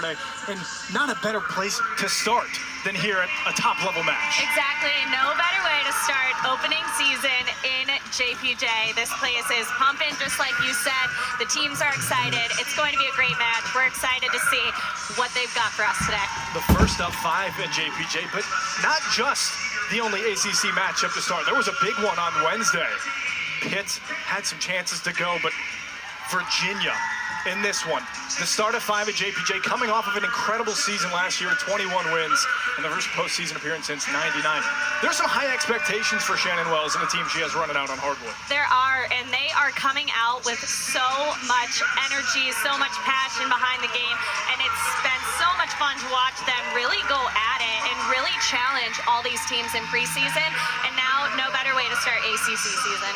Saturday, and not a better place to start than here at a top-level match. Exactly. No better way to start opening season in JPJ. This place is pumping, just like you said. The teams are excited. It's going to be a great match. We're excited to see what they've got for us today. The first of 5 in JPJ, but not just the only ACC matchup to start. There was a big one on Wednesday. Pitt had some chances to go, but Virginia in this one. The start of 5 at JPJ, coming off of an incredible season last year, 21 wins, and the first postseason appearance since '99. There's some high expectations for Shannon Wells and the team she has running out on hardwood. There are, and they are coming out with so much energy, so much passion behind the game, and it's been so much fun to watch them really go at it and really challenge all these teams in preseason, and now no better way to start ACC season.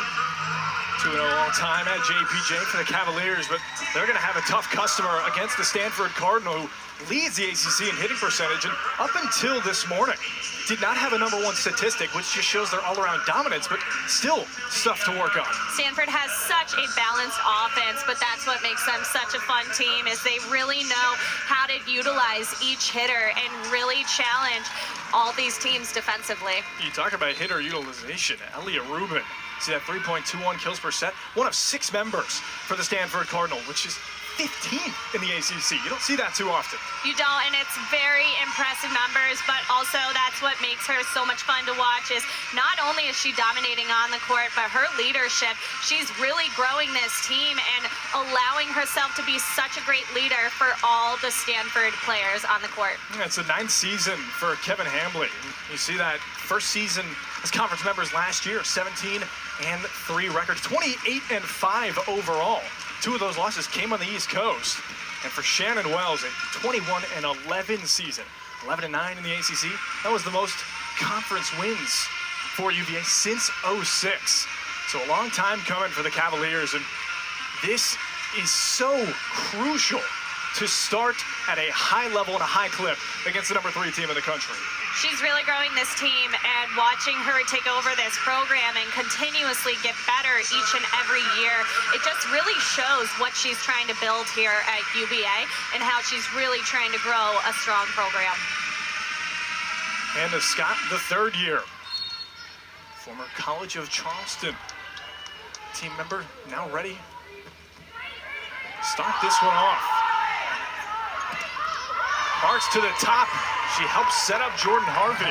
2-0 all time at JPJ for the Cavaliers, but they're going to have a tough customer against the Stanford Cardinal, who leads the ACC in hitting percentage, and up until this morning did not have a #1 statistic, which just shows their all-around dominance, but still stuff to work on. Stanford has such a balanced offense, but that's what makes them such a fun team, is they really know how to utilize each hitter and really challenge all these teams defensively. You talk about hitter utilization. Elia Rubin, see that 3.21 kills per set? One of 6 members for the Stanford Cardinal, which is 15th in the ACC. You don't see that too often. You don't, and it's very impressive numbers, but also that's what makes her so much fun to watch, is not only is she dominating on the court, but her leadership. She's really growing this team and allowing herself to be such a great leader for all the Stanford players on the court. It's the 9th season for Kevin Hambley. You see that first season as conference members last year, 17-3 record, 28-5 overall. 2 of those losses came on the East Coast. And for Shannon Wells, a 21-11 season, 11-9 in the ACC. That was the most conference wins for UVA since '06. So a long time coming for the Cavaliers, and this is so crucial to start at a high level and a high clip against the #3 team in the country. She's really growing this team, and watching her take over this program and continuously get better each and every year, it just really shows what she's trying to build here at UVA and how she's really trying to grow a strong program. Hannah Scott, the 3rd year, former College of Charleston team member, now ready to start this one off. Marks to the top. She helps set up Jordan Harvey.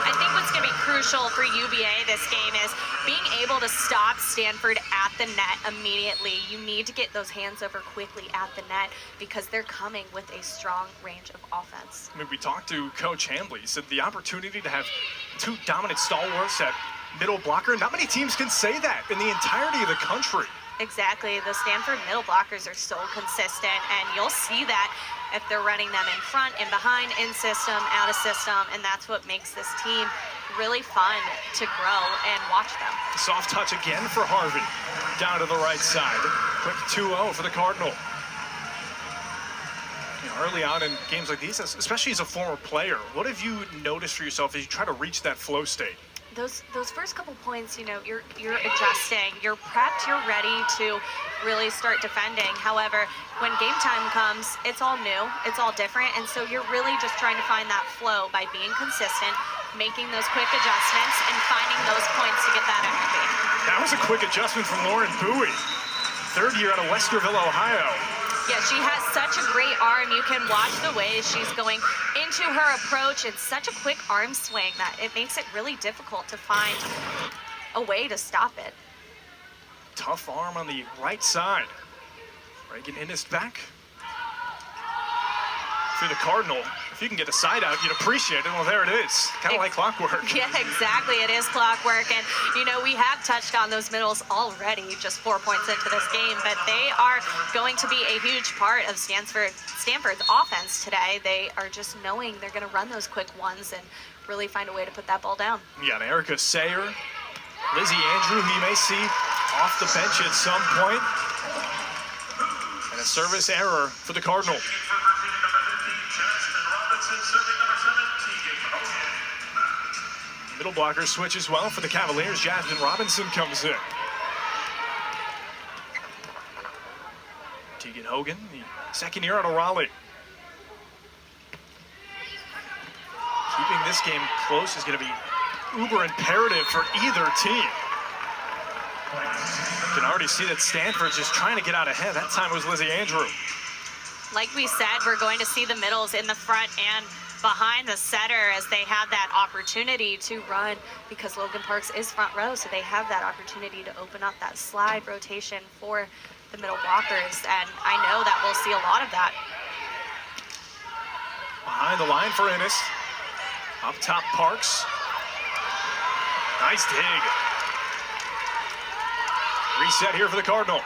I think what's going to be crucial for UVA this game is being able to stop Stanford at the net immediately. You need to get those hands over quickly at the net because they're coming with a strong range of offense. I mean, we talked to Coach Hambley. He said the opportunity to have 2 dominant stalwarts at middle blocker, not many teams can say that in the entirety of the country. Exactly. The Stanford middle blockers are so consistent, and you'll see that if they're running them in front, in behind, in system, out of system, and that's what makes this team really fun to grow and watch them. Soft touch again for Harvey, down to the right side. Quick 2-0 for the Cardinal. You know, early on in games like these, especially as a former player, what have you noticed for yourself as you try to reach that flow state? Those first couple points, you know, you're adjusting, you're prepped, you're ready to really start defending. However, when game time comes, it's all new, it's all different, and so you're really just trying to find that flow by being consistent, making those quick adjustments, and finding those points to get that empathy. That was a quick adjustment from Lauren Bowie, 3rd year out of Westerville, Ohio. Yeah, she has such a great arm. You can watch the way she's going into her approach. It's such a quick arm swing that it makes it really difficult to find a way to stop it. Tough arm on the right side. Reagan Innes back. For the Cardinal, if you can get a side out, you'd appreciate it. Well, there it is. Kind of like clockwork. Yeah, exactly. It is clockwork. And, you know, we have touched on those middles already, just 4 points into this game, but they are going to be a huge part of Stanford's offense today. They are just knowing they're going to run those quick ones and really find a way to put that ball down. You got Erica Sayer, Lizzie Andrew, who you may see off the bench at some point. And a service error for the Cardinal. Middle blocker switch as well for the Cavaliers. Jasmine Robinson comes in. Tegan Hogan, the second year out of Raleigh. Keeping this game close is going to be uber imperative for either team. You can already see that Stanford's just trying to get out ahead. That time it was Lizzie Andrew. Like we said, we're going to see the middles in the front and behind the setter as they have that opportunity to run, because Logan Parks is front row, so they have that opportunity to open up that slide rotation for the middle blockers, and I know that we'll see a lot of that. Behind the line for Ennis. Up top, Parks. Nice dig. Reset here for the Cardinal.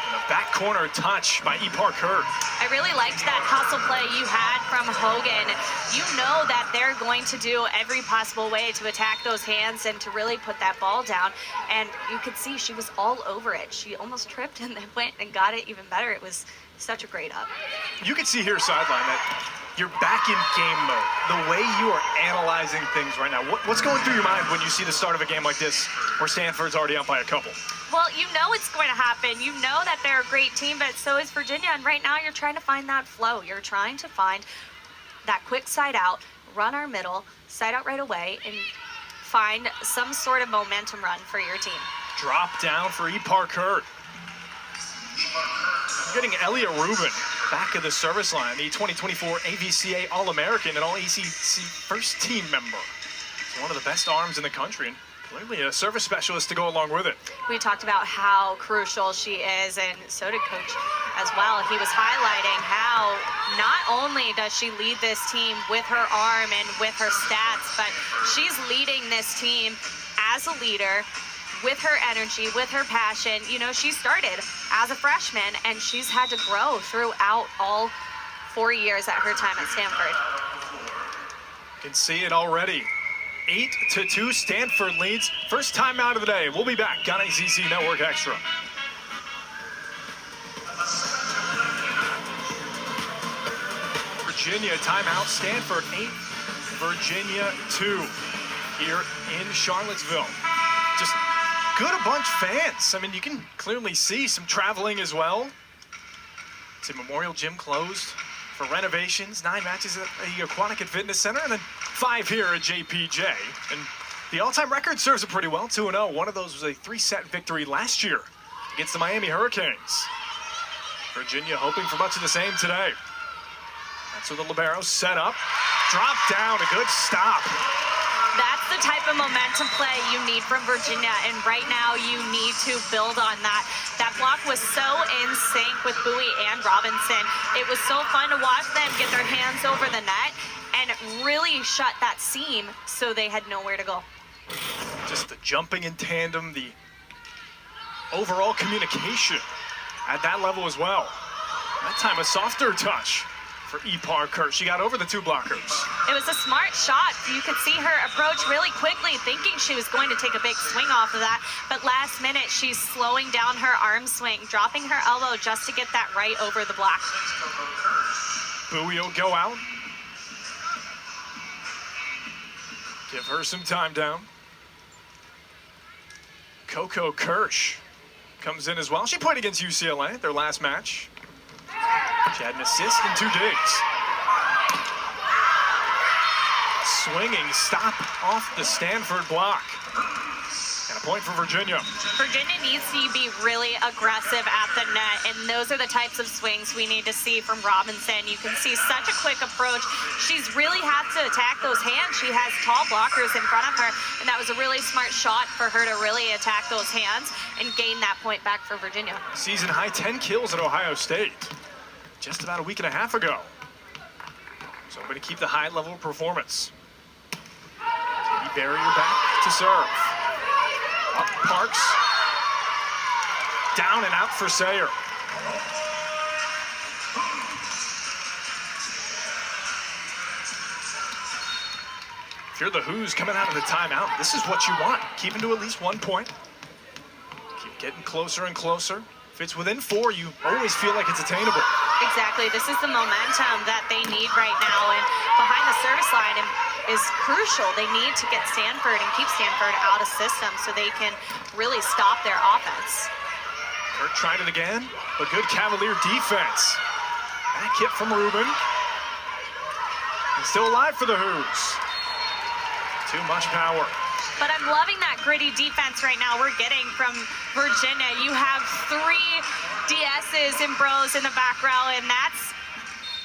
And a back corner touch by E. Parker. I really liked that hustle play you had from Hogan. You know that they're going to do every possible way to attack those hands and to really put that ball down. And you could see she was all over it. She almost tripped and then went and got it even better. It was such a great up. You can see here sideline that you're back in game mode. The way you are analyzing things right now. What's going through your mind when you see the start of a game like this where Stanford's already up by a couple? Well, you know it's going to happen. You know that they're a great team, but so is Virginia. And right now you're trying to find that flow. You're trying to find that quick side out, run our middle, side out right away, and find some sort of momentum run for your team. Drop down for E. Parker. Getting Elliot Rubin back of the service line, the 2024 AVCA All-American and All-ACC first team member. He's one of the best arms in the country, and clearly a service specialist to go along with it. We talked about how crucial she is, and so did Coach as well. He was highlighting how not only does she lead this team with her arm and with her stats, but she's leading this team as a leader, with her energy, with her passion. You know, she started as a freshman, and she's had to grow throughout all 4 years at her time at Stanford. You can see it already. 8-2, Stanford leads. First timeout of the day. We'll be back on ACC Network Extra. Virginia timeout. Stanford 8, Virginia 2 here in Charlottesville. Just good a bunch fans. I mean, you can clearly see some traveling as well. It's a Memorial Gym closed for renovations. 9 matches at the Aquatic and Fitness Center, and then 5 here at JPJ. And the all-time record serves it pretty well, 2-0. One of those was a 3-set victory last year against the Miami Hurricanes. Virginia hoping for much of the same today. That's where the liberos set up. Drop down, a good stop. That's the type of momentum play you need from Virginia, and right now you need to build on that. That block was so in sync with Bowie and Robinson. It was so fun to watch them get their hands over the net and really shut that seam so they had nowhere to go. Just the jumping in tandem, the overall communication at that level as well. That time a softer touch for E. Parker. She got over the 2 blockers. It was a smart shot. You could see her approach really quickly, thinking she was going to take a big swing off of that. But last minute, she's slowing down her arm swing, dropping her elbow just to get that right over the block. Bowie will go out. Give her some time down. Coco Kirsch comes in as well. She played against UCLA, their last match. She had an assist and 2 digs. Swinging stop off the Stanford block. And a point for Virginia. Virginia needs to be really aggressive at the net, and those are the types of swings we need to see from Robinson. You can see such a quick approach. She's really had to attack those hands. She has tall blockers in front of her, and that was a really smart shot for her to really attack those hands and gain that point back for Virginia. Season high 10 kills at Ohio State just about a week and a half ago. So I'm going to keep the high level of performance. Katie Barrier back to serve. Up Parks. Down and out for Sayer. If you're the Who's coming out of the timeout, this is what you want. Keep them to at least 1 point. Keep getting closer and closer. If it's within 4, you always feel like it's attainable. Exactly. This is the momentum that they need right now, and behind the service line is crucial. They need to get Stanford and keep Stanford out of system so they can really stop their offense. Kurt tried it again, but good Cavalier defense. Back hit from Rubin. And still alive for the Hoos. Too much power. But I'm loving that gritty defense right now we're getting from Virginia. You have 3 DSs and bros in the back row, and that's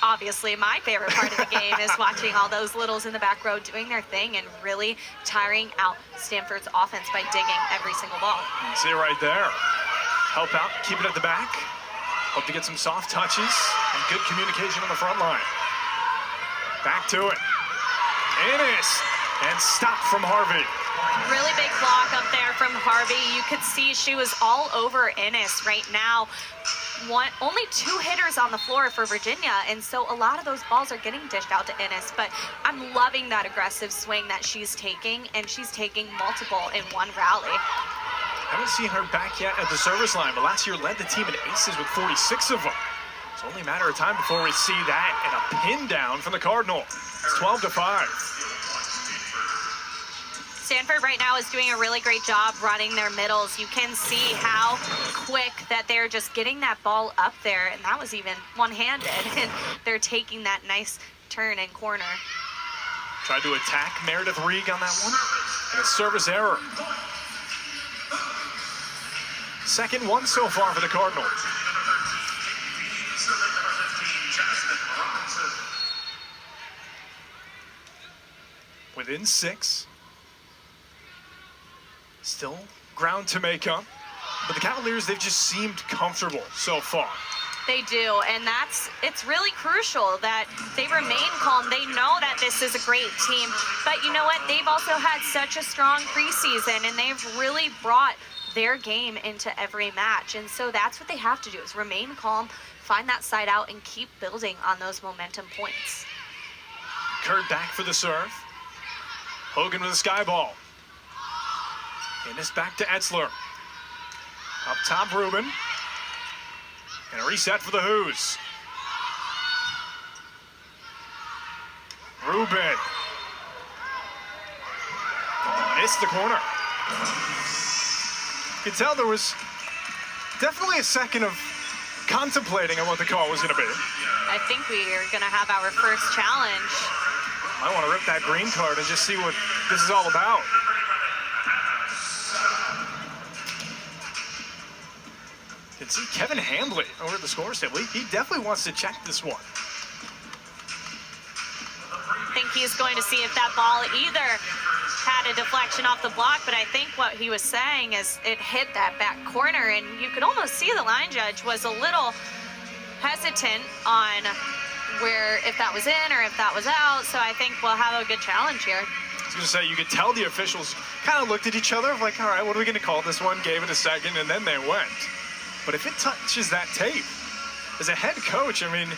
obviously my favorite part of the game is watching all those littles in the back row doing their thing and really tiring out Stanford's offense by digging every single ball. See it right there. Help out, keep it at the back. Hope to get some soft touches and good communication on the front line. Back to it. Innes, and stop from Harvey. Really big block up there from Harvey. You could see she was all over Innes right now. Only 2 hitters on the floor for Virginia, and so a lot of those balls are getting dished out to Innes, but I'm loving that aggressive swing that she's taking, and she's taking multiple in one rally. Haven't seen her back yet at the service line, but last year led the team in aces with 46 of them. It's only a matter of time before we see that and a pin down from the Cardinal. It's 12-5. Stanford right now is doing a really great job running their middles. You can see how quick that they're just getting that ball up there, and that was even one-handed, and they're taking that nice turn and corner. Tried to attack Meredith Reeg on that one, and a service error. Second one so far for the Cardinal. Within 6. Still ground to make up, but the Cavaliers, they've just seemed comfortable so far. They do, and it's really crucial that they remain calm. They know that this is a great team, but you know what? They've also had such a strong preseason, and they've really brought their game into every match, and so that's what they have to do, is remain calm, find that side out, and keep building on those momentum points. Kurt back for the serve. Hogan with a sky ball. Innes back to Etzler. Up top, Rubin. And a reset for the Hoos. Rubin. Missed the corner. You could tell there was definitely a second of contemplating on what the call was going to be. I think we are going to have our first challenge. I want to rip that green card and just see what this is all about. You can see Kevin Hambley over at the scores table. He definitely wants to check this one. I think he's going to see if that ball either had a deflection off the block, but I think what he was saying is it hit that back corner, and you could almost see the line judge was a little hesitant on if that was in or if that was out, so I think we'll have a good challenge here. I was going to say, you could tell the officials kind of looked at each other like, all right, what are we going to call this one? Gave it a second, and then they went. But if it touches that tape, as a head coach, I mean,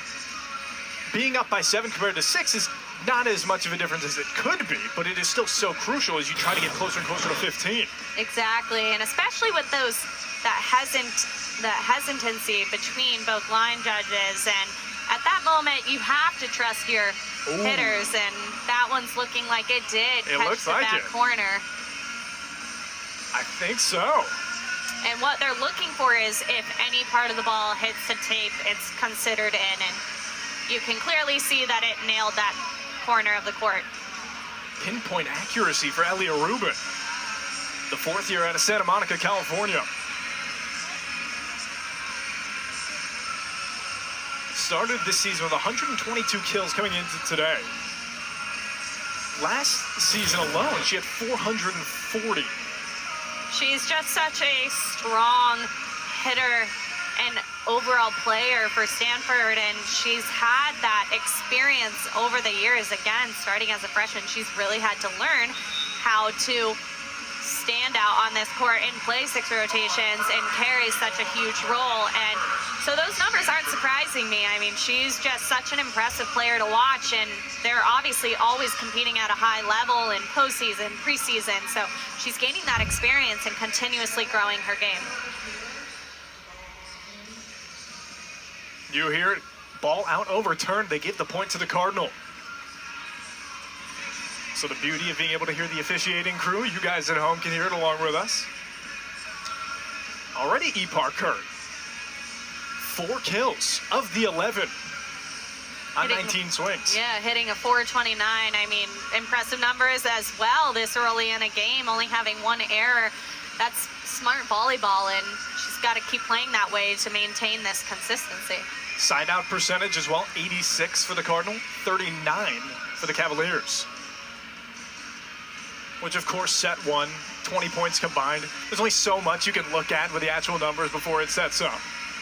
being up by 7 compared to 6 is not as much of a difference as it could be, but it is still so crucial as you try to get closer and closer to 15. Exactly, and especially with that hesitancy between both line judges, and at that moment you have to trust your hitters, and that one's looking like it did catch the back corner. I think so. And what they're looking for is if any part of the ball hits the tape, it's considered in, and you can clearly see that it nailed that corner of the court. Pinpoint accuracy for Elia Rubin, the 4th year out of Santa Monica, California. Started this season with 122 kills coming into today. Last season alone, she had 440. She's just such a strong hitter and overall player for Stanford, and she's had that experience over the years. Again, starting as a freshman, she's really had to learn how to stand out on this court and play 6 rotations and carry such a huge role. And so those numbers aren't surprising me. I mean, she's just such an impressive player to watch, and they're obviously always competing at a high level in postseason, preseason. So she's gaining that experience and continuously growing her game. You hear it, ball out, overturned. They give the point to the Cardinal. So the beauty of being able to hear the officiating crew, you guys at home can hear it along with us. Already Ipar Kurt 4 kills of the 11 on 19 swings. Yeah, hitting a 429. I mean, impressive numbers as well this early in a game, only having 1 error. That's smart volleyball, and she's got to keep playing that way to maintain this consistency. Side out percentage as well, 86 for the Cardinal, 39 for the Cavaliers. Which of course set 1, 20 points combined. There's only so much you can look at with the actual numbers before it sets up.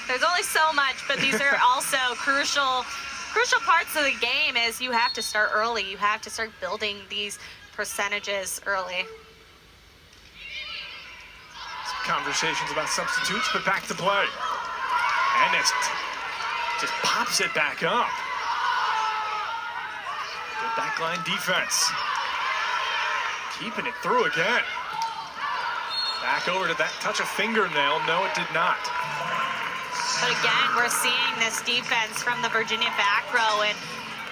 There's only so much, but these are also crucial parts of the game. Is you have to start early. You have to start building these percentages early. Some conversations about substitutes, but back to play. And it's just pops it back up. Good backline defense. Keeping it through again. Back over to that touch of fingernail. No, it did not. But again, we're seeing this defense from the Virginia back row, and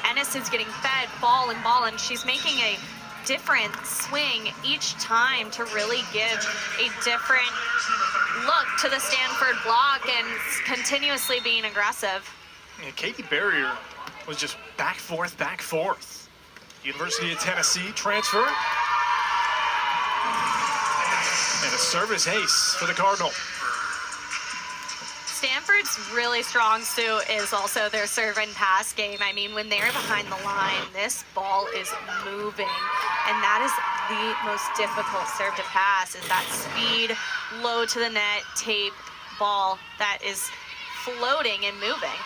Ennis is getting fed ball, and she's making a different swing each time to really give a different look to the Stanford block and continuously being aggressive. Yeah, Katie Barrier was just back forth. University of Tennessee transfer. And a service ace for the Cardinal. Stanford's really strong suit is also their serve and pass game. I mean, when they're behind the line, this ball is moving. And that is the most difficult serve to pass, is that speed, low to the net, tape ball that is floating and moving.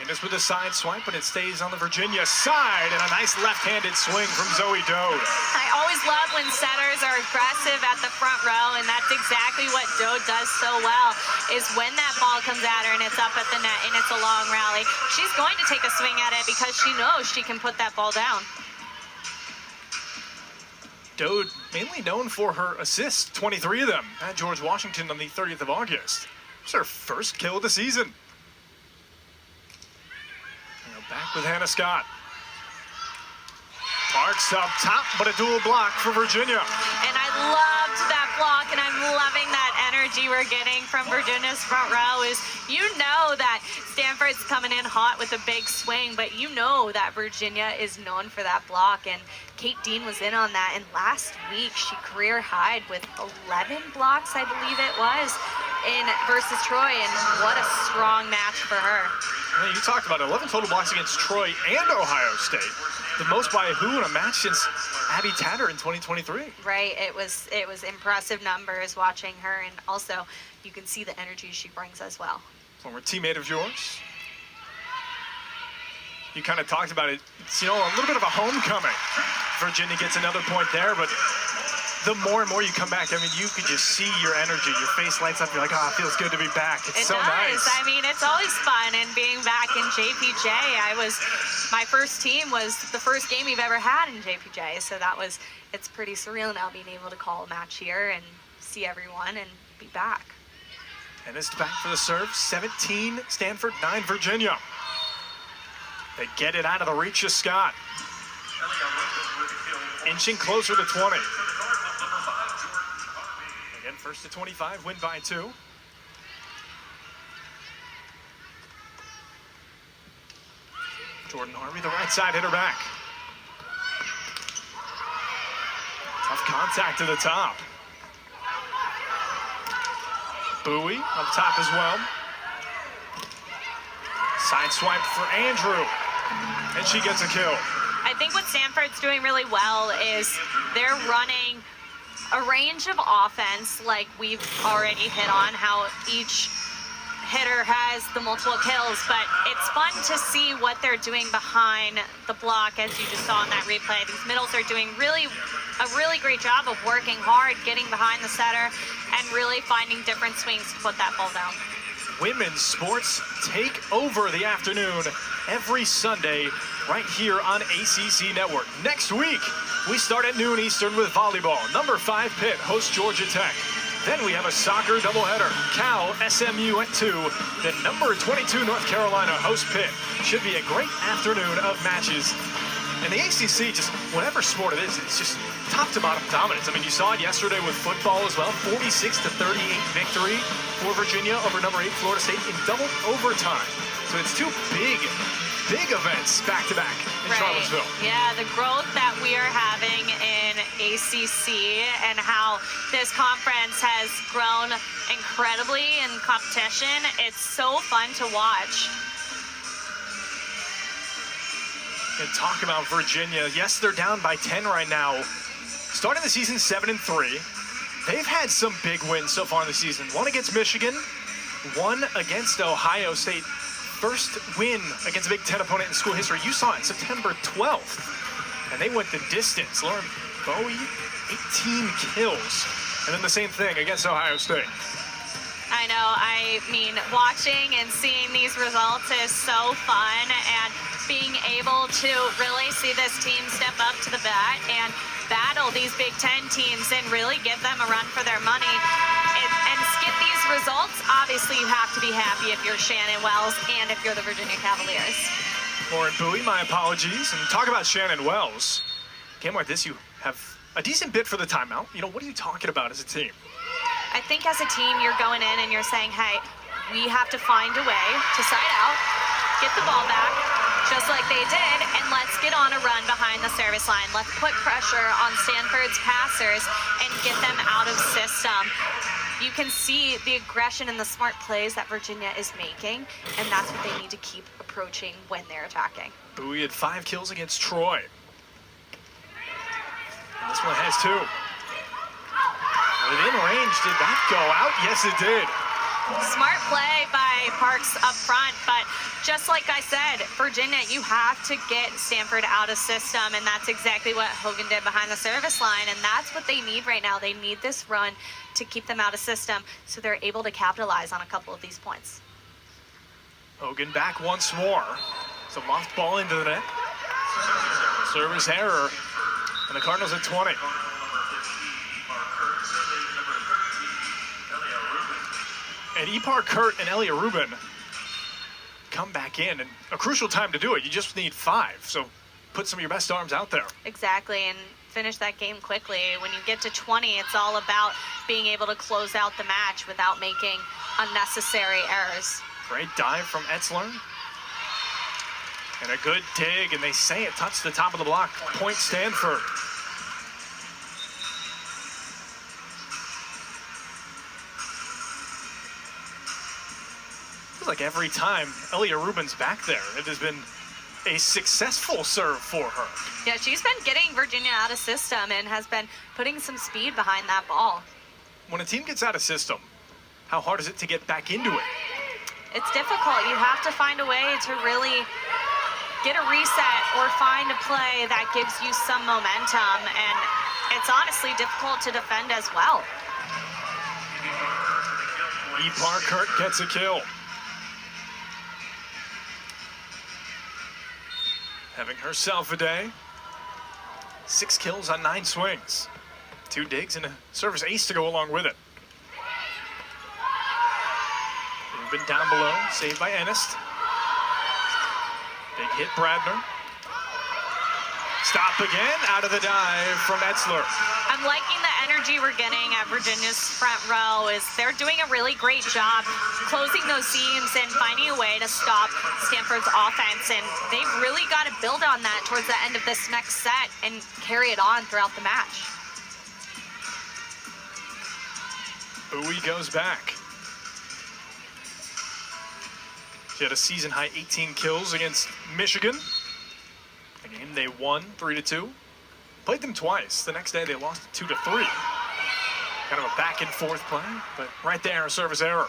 And it's with a side swipe, but it stays on the Virginia side, and a nice left-handed swing from Zoe Dode. I always love when setters are aggressive at the front row, and that's exactly what Dode does so well, is when that ball comes at her and it's up at the net and it's a long rally, she's going to take a swing at it because she knows she can put that ball down. Dode, mainly known for her assists, 23 of them at George Washington on the 30th of August. It was her first kill of the season. Back with Hannah Scott. Parks up top, but a dual block for Virginia. And I loved that block, and I'm loving that energy we're getting from Virginia's front row. Is you know that Stanford's coming in hot with a big swing, but you know that Virginia is known for that block, and Kate Dean was in on that. And last week, she career high'd with 11 blocks, I believe it was, in versus Troy, and what a strong match for her. Yeah, you talked about 11 total blocks against Troy and Ohio State. The most by who in a match since Abby Tatter in 2023. Right, it was impressive numbers watching her, and also you can see the energy she brings as well. Former teammate of yours. You kind of talked about it. It's, a little bit of a homecoming. Virginia gets another point there, but the more and more you come back, I mean, you could just see your energy. Your face lights up. You're like, oh, it feels good to be back. It's so nice. I mean, it's always fun. And being back in JPJ, my first team was the first game we've ever had in JPJ. So it's pretty surreal now being able to call a match here and see everyone and be back. And it's back for the serve. 17 Stanford, 9 Virginia. They get it out of the reach of Scott. Inching closer to 20. Again, first to 25, win by 2. Jordan Harvey, the right side hitter back. Tough contact to the top. Bowie up top as well. Side swipe for Andrew, and she gets a kill. I think what Stanford's doing really well is they're running a range of offense, like we've already hit on, how each hitter has the multiple kills, but it's fun to see what they're doing behind the block, as you just saw in that replay. These middles are doing a really great job of working hard, getting behind the setter, and really finding different swings to put that ball down. Women's sports take over the afternoon every Sunday right here on ACC Network. Next week, we start at noon Eastern with volleyball. Number 5 Pitt hosts Georgia Tech. Then we have a soccer doubleheader. Cal, SMU at 2. Then number 22 North Carolina hosts Pitt. Should be a great afternoon of matches. And the ACC, just whatever sport it is, it's just top to bottom dominance. I mean, you saw it yesterday with football as well. 46-38 victory for Virginia over number 8 Florida State in double overtime. So it's two big events back-to-back in Charlottesville. Yeah, the growth that we are having in ACC and how this conference has grown incredibly in competition. It's so fun to watch. And talk about Virginia. Yes, they're down by 10 right now. Starting the season 7-3. They've had some big wins so far in the season. One against Michigan, one against Ohio State. First win against a Big Ten opponent in school history. You saw it September 12th. And they went the distance. Lauren Bowie, 18 kills. And then the same thing against Ohio State. I know. I mean, watching and seeing these results is so fun. And being able to really see this team step up to the bat and battle these Big Ten teams and really give them a run for their money. And skip these results, obviously you have to be happy if you're Shannon Wells and if you're the Virginia Cavaliers. Lauren Bowie, my apologies. And talk about Shannon Wells. Game like this, you have a decent bit for the timeout. You know, what are you talking about as a team? I think as a team, you're going in and you're saying, hey, we have to find a way to side out, get the ball back, just like they did, and let's get on a run behind the service line. Let's put pressure on Stanford's passers and get them out of system. You can see the aggression and the smart plays that Virginia is making, and that's what they need to keep approaching when they're attacking. Bowie had 5 kills against Troy. And this one has 2. Within range, did that go out? Yes, it did. Smart play by Parks up front, but just like I said, Virginia, you have to get Stanford out of system, and that's exactly what Hogan did behind the service line, and that's what they need right now. They need this run to keep them out of system so they're able to capitalize on a couple of these points. Hogan back once more. It's a loft ball into the net. Service error, and the Cardinals at 20. And Ipar Kurt and Elia Rubin come back in, and a crucial time to do it. You just need 5, so put some of your best arms out there. Exactly, and finish that game quickly. When you get to 20, it's all about being able to close out the match without making unnecessary errors. Great dive from Etzler. And a good dig, and they say it touched the top of the block. Point Stanford. Like every time Elia Rubin's back there, it has been a successful serve for her. Yeah, she's been getting Virginia out of system and has been putting some speed behind that ball. When a team gets out of system, how hard is it to get back into it? It's difficult. You have to find a way to really get a reset or find a play that gives you some momentum, and it's honestly difficult to defend as well. Ipar Kurt gets a kill. Having herself a day. 6 kills on 9 swings. 2 digs and a service ace to go along with it. Rubin down below, saved by Ennist. Big hit, Bradner. Stop again, out of the dive from Etzler. I'm liking the energy we're getting at Virginia's front row. Is they're doing a really great job closing those seams and finding a way to stop Stanford's offense. And they've really got to build on that towards the end of this next set and carry it on throughout the match. Bowie goes back. She had a season-high 18 kills against Michigan. A game they won 3-2. Played them twice. The next day they lost 2-3. Kind of a back-and-forth play, but right there, a service error.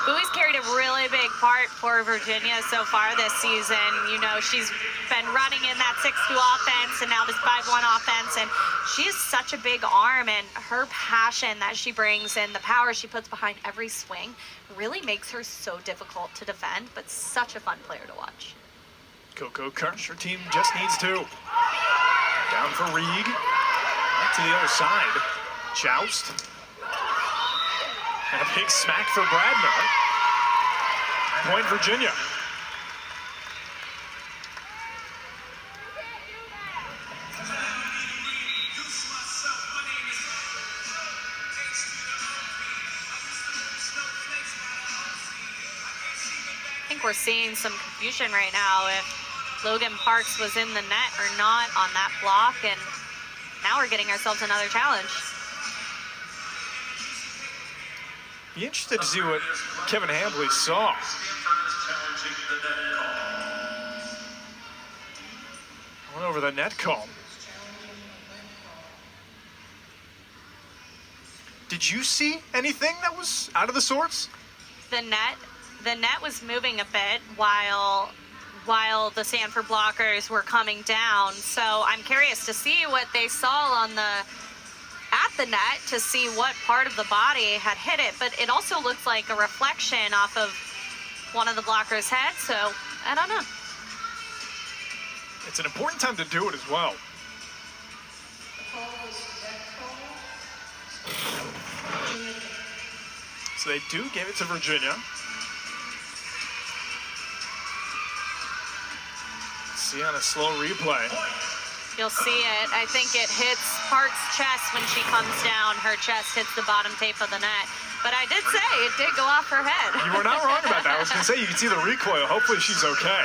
Bowie's carried a really big part for Virginia so far this season. You know, she's been running in that 6-2 offense and now this 5-1 offense, and she has such a big arm, and her passion that she brings and the power she puts behind every swing really makes her so difficult to defend, but such a fun player to watch. Coco Kirsch, her team just needs 2. Down for Reed. Back to the other side. Joust. And a big smack for Bradner. Point Virginia. we're seeing some confusion right now if Logan Parks was in the net or not on that block, and now we're getting ourselves another challenge. Be interested to see what Kevin Hambley saw. Went over the net call. Did you see anything that was out of the sorts? The net was moving a bit while the Stanford blockers were coming down. So I'm curious to see what they saw at the net to see what part of the body had hit it. But it also looks like a reflection off of one of the blockers' head. So I don't know. It's an important time to do it as well. So they do give it to Virginia. Let's see on a slow replay. You'll see it. I think it hits Park's chest when she comes down. Her chest hits the bottom tape of the net. But I did say it did go off her head. You were not wrong about that. I was going to say you can see the recoil. Hopefully she's okay.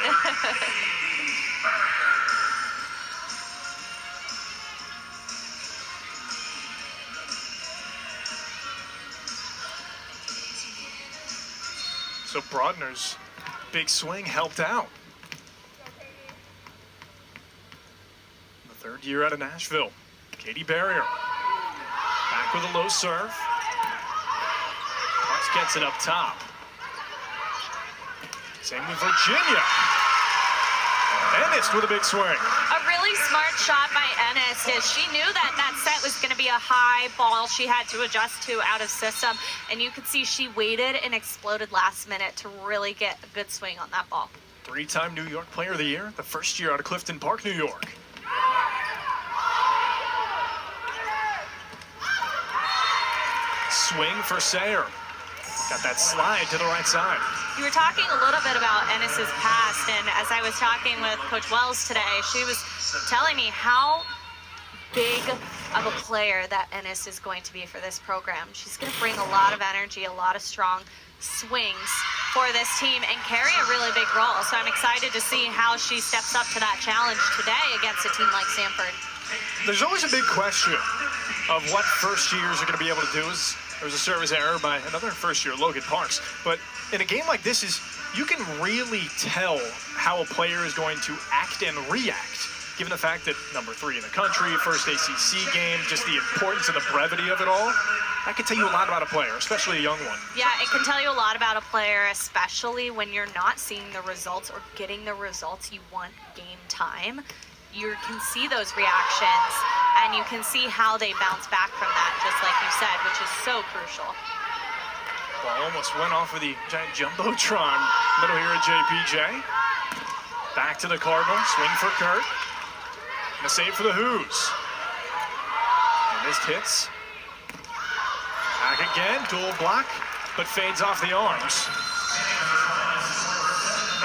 So Brodner's big swing helped out. The third year out of Nashville. Katie Barrier. Back with a low serve. Parks gets it up top. Same with Virginia. Ennis with a big swing. A really smart shot by Ennis, as she knew that that set was going to be a high ball she had to adjust to out of system, and you could see she waited and exploded last minute to really get a good swing on that ball. Three-time New York Player of the Year, the first year out of Clifton Park, New York. Swing for Sayer. Got that slide to the right side. You were talking a little bit about Ennis's past, and as I was talking with Coach Wells today, she was telling me how big of a player that Ennis is going to be for this program. She's going to bring a lot of energy, a lot of strong swings for this team and carry a really big role. So I'm excited to see how she steps up to that challenge today against a team like Stanford. There's always a big question of what first years are going to be able to do. There was a service error by another first-year, Logan Parks. But in a game like this, you can really tell how a player is going to act and react, given the fact that number 3 in the country, first ACC game, just the importance and the brevity of it all. That can tell you a lot about a player, especially a young one. Yeah, it can tell you a lot about a player, especially when you're not seeing the results or getting the results you want game time. You can see those reactions, and you can see how they bounce back from that, just like you said, which is so crucial. Ball almost went off of the giant jumbotron middle here at JPJ. Back to the Cardinal, swing for Kurt. And a save for the Hoos. And missed hits. Back again, dual block, but fades off the arms.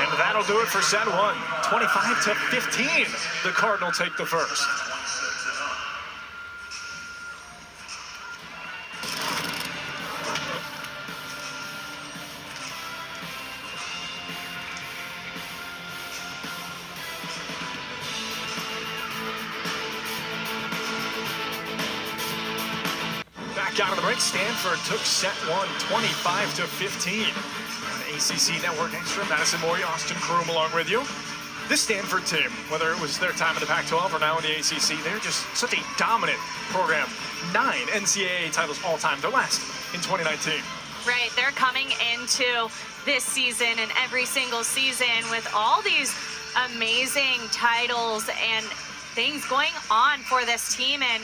And that'll do it for set 1. 25-15. The Cardinal take the first. Back out of the break, Stanford took set 1, 25-15. ACC Network Extra, Madison Mori, Austin Kroom along with you. This Stanford team, whether it was their time in the Pac-12 or now in the ACC, they're just such a dominant program. 9 NCAA titles all time, their last in 2019. Right, they're coming into this season and every single season with all these amazing titles and things going on for this team. And,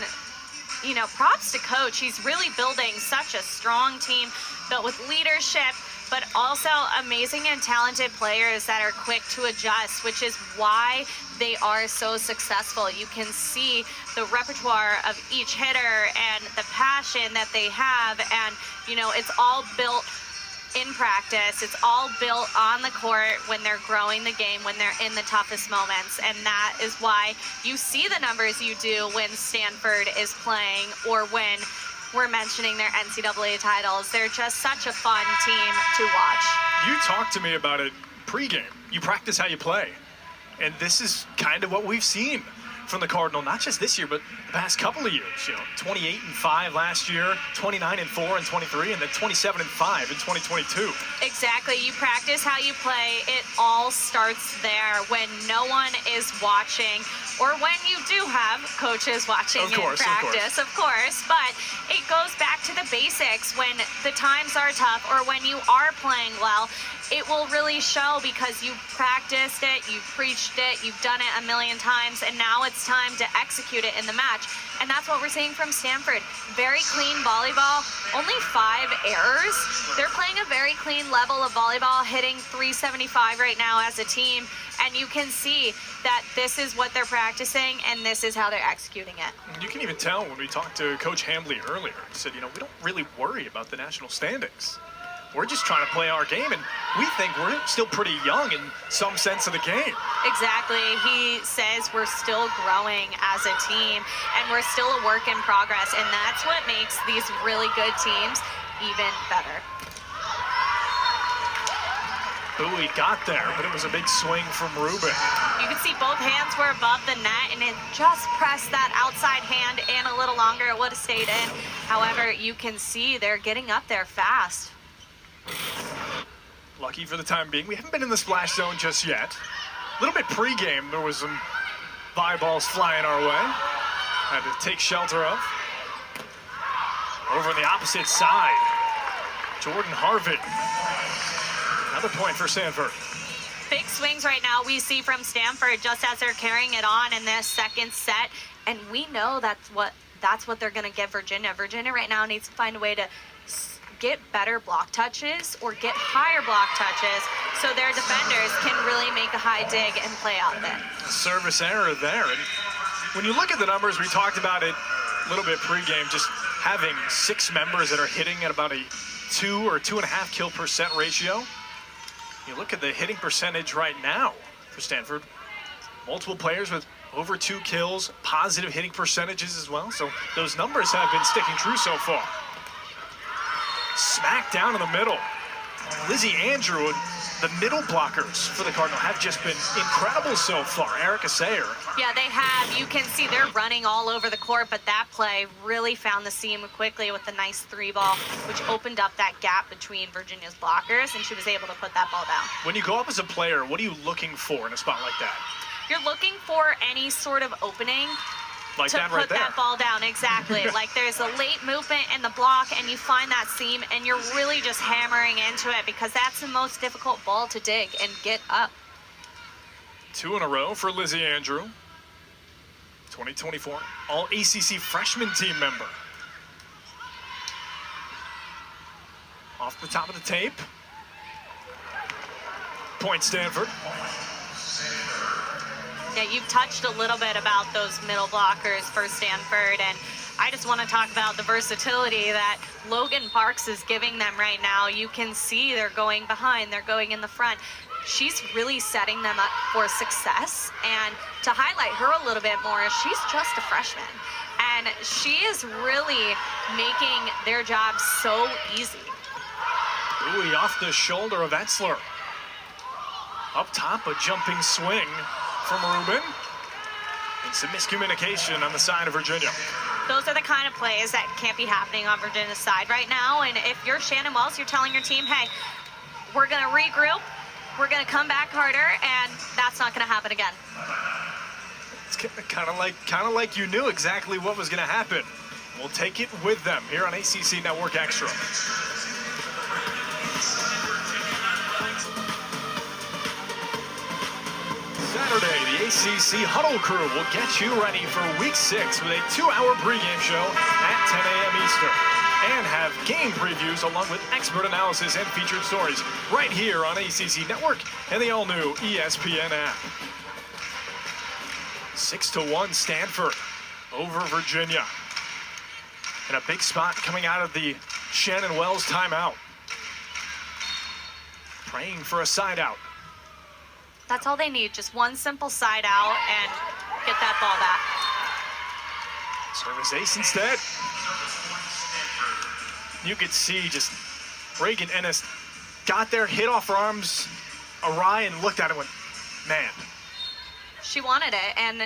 you know, props to Coach. He's really building such a strong team, built with leadership, but also amazing and talented players that are quick to adjust, which is why they are so successful. You can see the repertoire of each hitter and the passion that they have, and you know, it's all built in practice. It's all built on the court when they're growing the game, when they're in the toughest moments, and that is why you see the numbers you do when Stanford is playing or when we're mentioning their NCAA titles. They're just such a fun team to watch. You talked to me about it pregame. You practice how you play. And this is kind of what we've seen from the Cardinal, not just this year, but the past couple of years. 28-5 last year, 29-4 in 23, and then 27-5 in 2022. Exactly. You practice how you play. It all starts there when no one is watching, or when you do have coaches watching in practice, of course. But it goes back to the basics. When the times are tough, or when you are playing well, it will really show because you practiced it, you preached it, you've done it a million times, and now it's time to execute it in the match. And that's what we're seeing from Stanford. Very clean volleyball, only 5 errors. They're playing a very clean level of volleyball, hitting 375 right now as a team. And you can see that this is what they're practicing, and this is how they're executing it. You can even tell when we talked to Coach Hambly earlier. He said, we don't really worry about the national standings. We're just trying to play our game, and we think we're still pretty young in some sense of the game. Exactly. He says we're still growing as a team, and we're still a work in progress, and that's what makes these really good teams even better. Bowie got there, but it was a big swing from Rubin. You can see both hands were above the net, and it just pressed that outside hand in a little longer. It would have stayed in. However, you can see they're getting up there fast. Lucky for the time being. We haven't been in the splash zone just yet. A little bit pregame, there was some volleyballs flying our way. Had to take shelter of. Over on the opposite side, Jordan Harvitt. Another point for Stanford. Big swings right now we see from Stanford just as they're carrying it on in this second set. And we know that's what they're going to give Virginia. Virginia right now needs to find a way to get better block touches or get higher block touches so their defenders can really make a high dig and play out there. Service error there. And when you look at the numbers, we talked about it a little bit pregame, just having 6 members that are hitting at about a 2 or 2.5 kill percent ratio. You look at the hitting percentage right now for Stanford. Multiple players with over 2 kills, positive hitting percentages as well. So those numbers have been sticking true so far. Smack down in the middle. Lizzie Andrew, the middle blockers for the Cardinal have just been incredible so far. Erica Sayer. Yeah, they have. You can see they're running all over the court, but that play really found the seam quickly with a nice 3-ball, which opened up that gap between Virginia's blockers, and she was able to put that ball down. When you go up as a player, what are you looking for in a spot like that? You're looking for any sort of opening like to that right put there. that ball down, exactly. Like there's a late movement in the block and you find that seam and you're really just hammering into it because that's the most difficult ball to dig and get up. 2 in a row for Lizzie Andrew. 2024 All ACC freshman team member. Off the top of the tape. Point Stanford. Yeah, you've touched a little bit about those middle blockers for Stanford, and I just want to talk about the versatility that Logan Parks is giving them right now. You can see they're going behind, they're going in the front. She's really setting them up for success, and to highlight her a little bit more, she's just a freshman, and she is really making their job so easy. Bowie off the shoulder of Etzler. Up top, a jumping swing from Rubin. And some miscommunication on the side of Virginia. Those are the kind of plays that can't be happening on Virginia's side right now. And if you're Shannon Wells, you're telling your team, hey, we're going to regroup, we're going to come back harder, and that's not going to happen again. It's kind of like you knew exactly what was going to happen. We'll take it with them here on ACC Network Extra. Saturday, the ACC Huddle Crew will get you ready for Week 6 with a 2-hour pregame show at 10 a.m. Eastern. And have game previews along with expert analysis and featured stories right here on ACC Network and the all-new ESPN app. 6-1 Stanford over Virginia. And a big spot coming out of the Shannon Wells timeout. Praying for a side out. That's all they need, just one simple side out and get that ball back. Service ace instead. You could see just Reagan Ennis got there, hit off her arms awry and looked at it and went, man. She wanted it, and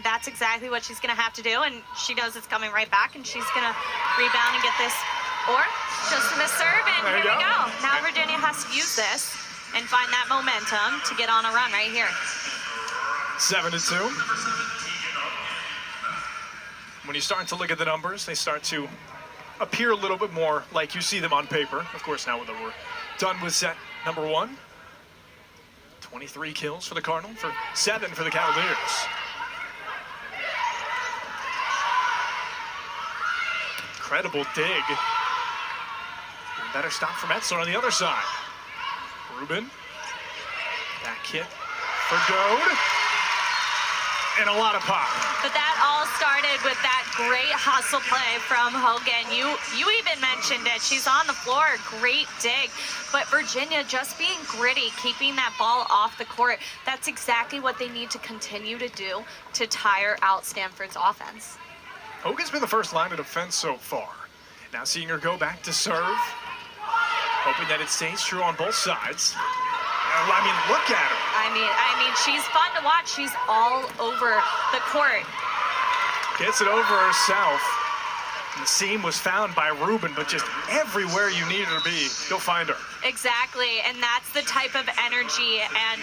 that's exactly what she's going to have to do, and she knows it's coming right back, and she's going to rebound and get this, or just a miss serve, and There here you we go. go. Now Virginia has to use this and find that momentum to get on a run right here. 7-2. When you start to look at the numbers, they start to appear a little bit more like you see them on paper. Of course, now that we're done with set number 1. 23 kills for the Cardinal, for 7 for the Cavaliers. Incredible dig. Better stop from Etzler on the other side. Rubin. Back hit for Dode. And a lot of pop. But that all started with that great hustle play from Hogan. You even mentioned it. She's on the floor, great dig. But Virginia just being gritty, keeping that ball off the court. That's exactly what they need to continue to do to tire out Stanford's offense. Hogan's been the first line of defense so far. Now seeing her go back to serve. Hoping that it stays true on both sides. I mean, look at her. I mean, she's fun to watch. She's all over the court. Gets it over herself. And the seam was found by Rubin, but just everywhere you need her to be, you'll find her. Exactly, and that's the type of energy and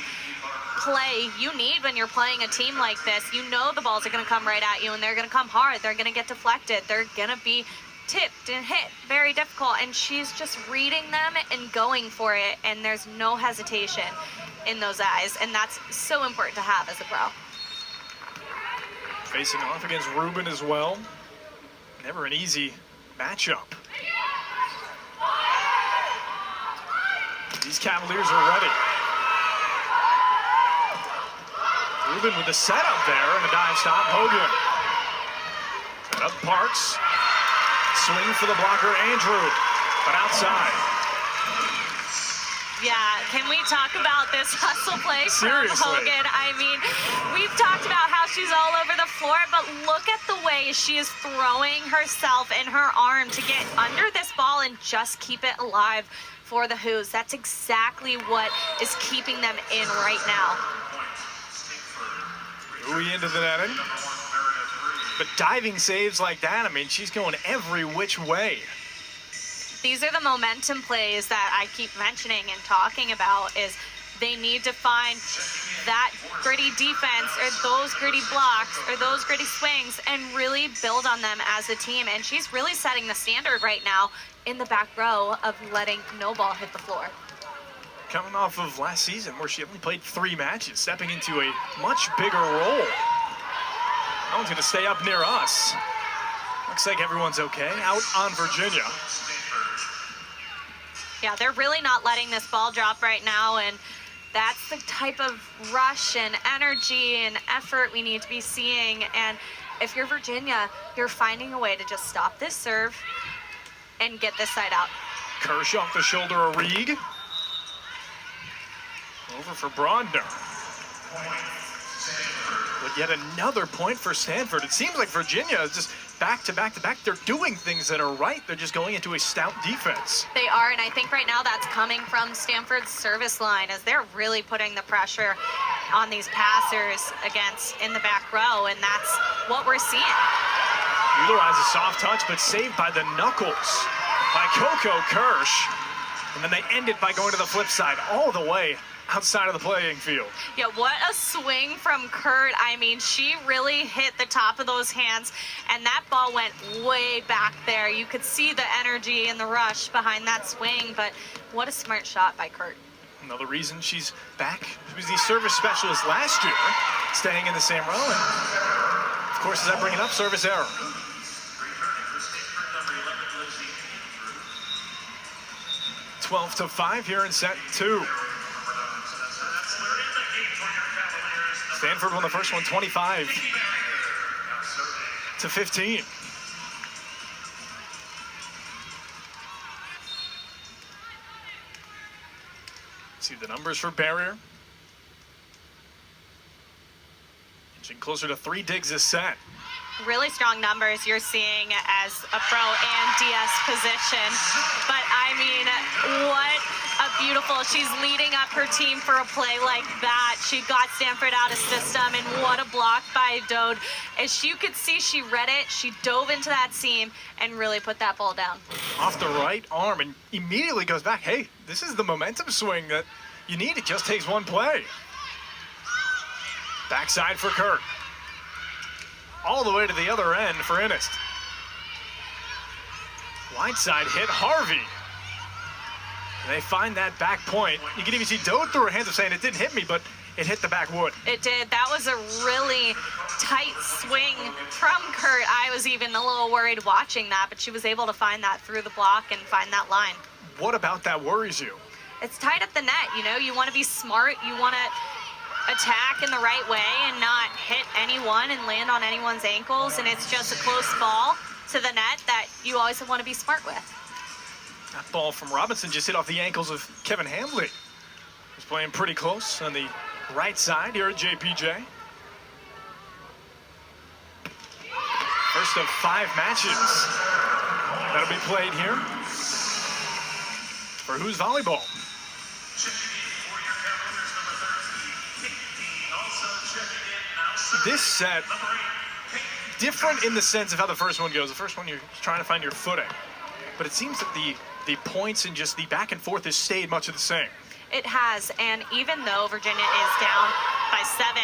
play you need when you're playing a team like this. You know the balls are going to come right at you, and they're going to come hard. They're going to get deflected. They're going to be tipped and hit, very difficult, and she's just reading them and going for it, and there's no hesitation in those eyes, and that's so important to have as a pro. Facing off against Rubin as well. Never an easy matchup. These Cavaliers are ready. Rubin with the setup there and a dive stop. Hogan. Set up Parks. Swing for the blocker, Andrew, but outside. Yeah, can we talk about this hustle play Seriously. from Hogan? I mean, we've talked about how she's all over the floor, but look at the way she is throwing herself and her arm to get under this ball and just keep it alive for the Hoos. That's exactly what is keeping them in right now. Louis into the netting. But diving saves like that, I mean, she's going every which way. These are the momentum plays that I keep mentioning and talking about, is they need to find that gritty defense or those gritty blocks or those gritty swings and really build on them as a team. And she's really setting the standard right now in the back row of letting no ball hit the floor. Coming off of last season where she only played 3 matches, stepping into a much bigger role. That one's going to stay up near us. Looks like everyone's okay. Out on Virginia. Yeah, they're really not letting this ball drop right now, and that's the type of rush and energy and effort we need to be seeing. And if you're Virginia, you're finding a way to just stop this serve and get this side out. Kirsch off the shoulder of Reed. Over for Brondner. But yet another point for Stanford. It seems like Virginia is just back to back to back. They're doing things that are right. They're just going into a stout defense. They are, and I think right now that's coming from Stanford's service line, as they're really putting the pressure on these passers against in the back row, and that's what we're seeing. Utilize a soft touch, but saved by the knuckles by Coco Kirsch. And then they end it by going to the flip side all the way outside of the playing field. Yeah, what a swing from Kurt. I mean, she really hit the top of those hands, and that ball went way back there. You could see the energy and the rush behind that swing, but what a smart shot by Kurt. Another reason she's back. She was the service specialist last year, staying in the same row. And of course, as I bring it up, service error. (12-5) here in set 2. Stanford won the first one 25-15. See the numbers for Barrier. Inching closer to 3 digs a set. really strong numbers you're seeing as a pro and DS position. But I mean, what a beautiful, she's leading up her team for a play like that. She got Stanford out of system, and what a block by Dode. As you could see, she read it, she dove into that seam and really put that ball down. Off the right arm and immediately goes back. Hey, this is the momentum swing that you need. It just takes one play. Backside for Kurt. All the way to the other end for Innist. Wide side hit Harvey. And they find that back point. You can even see Dode through her hands of saying it didn't hit me, but it hit the backwood. It did. That was a really tight swing from Kurt. I was even a little worried watching that, but she was able to find that through the block and find that line. What about that worries you? It's tight at the net, you know? You want to be smart. You want to attack in the right way and not hit anyone and land on anyone's ankles, and it's just a close ball to the net that you always want to be smart with. That ball from Robinson just hit off the ankles of Kevin Hambley. He's playing pretty close on the right side here at JPJ. First of 5 matches that'll be played here for Who's Volleyball. This set, different in the sense of how the first one goes. The first one, you're trying to find your footing. But it seems that the points and just the back and forth has stayed much of the same. It has, and even though Virginia is down by 7,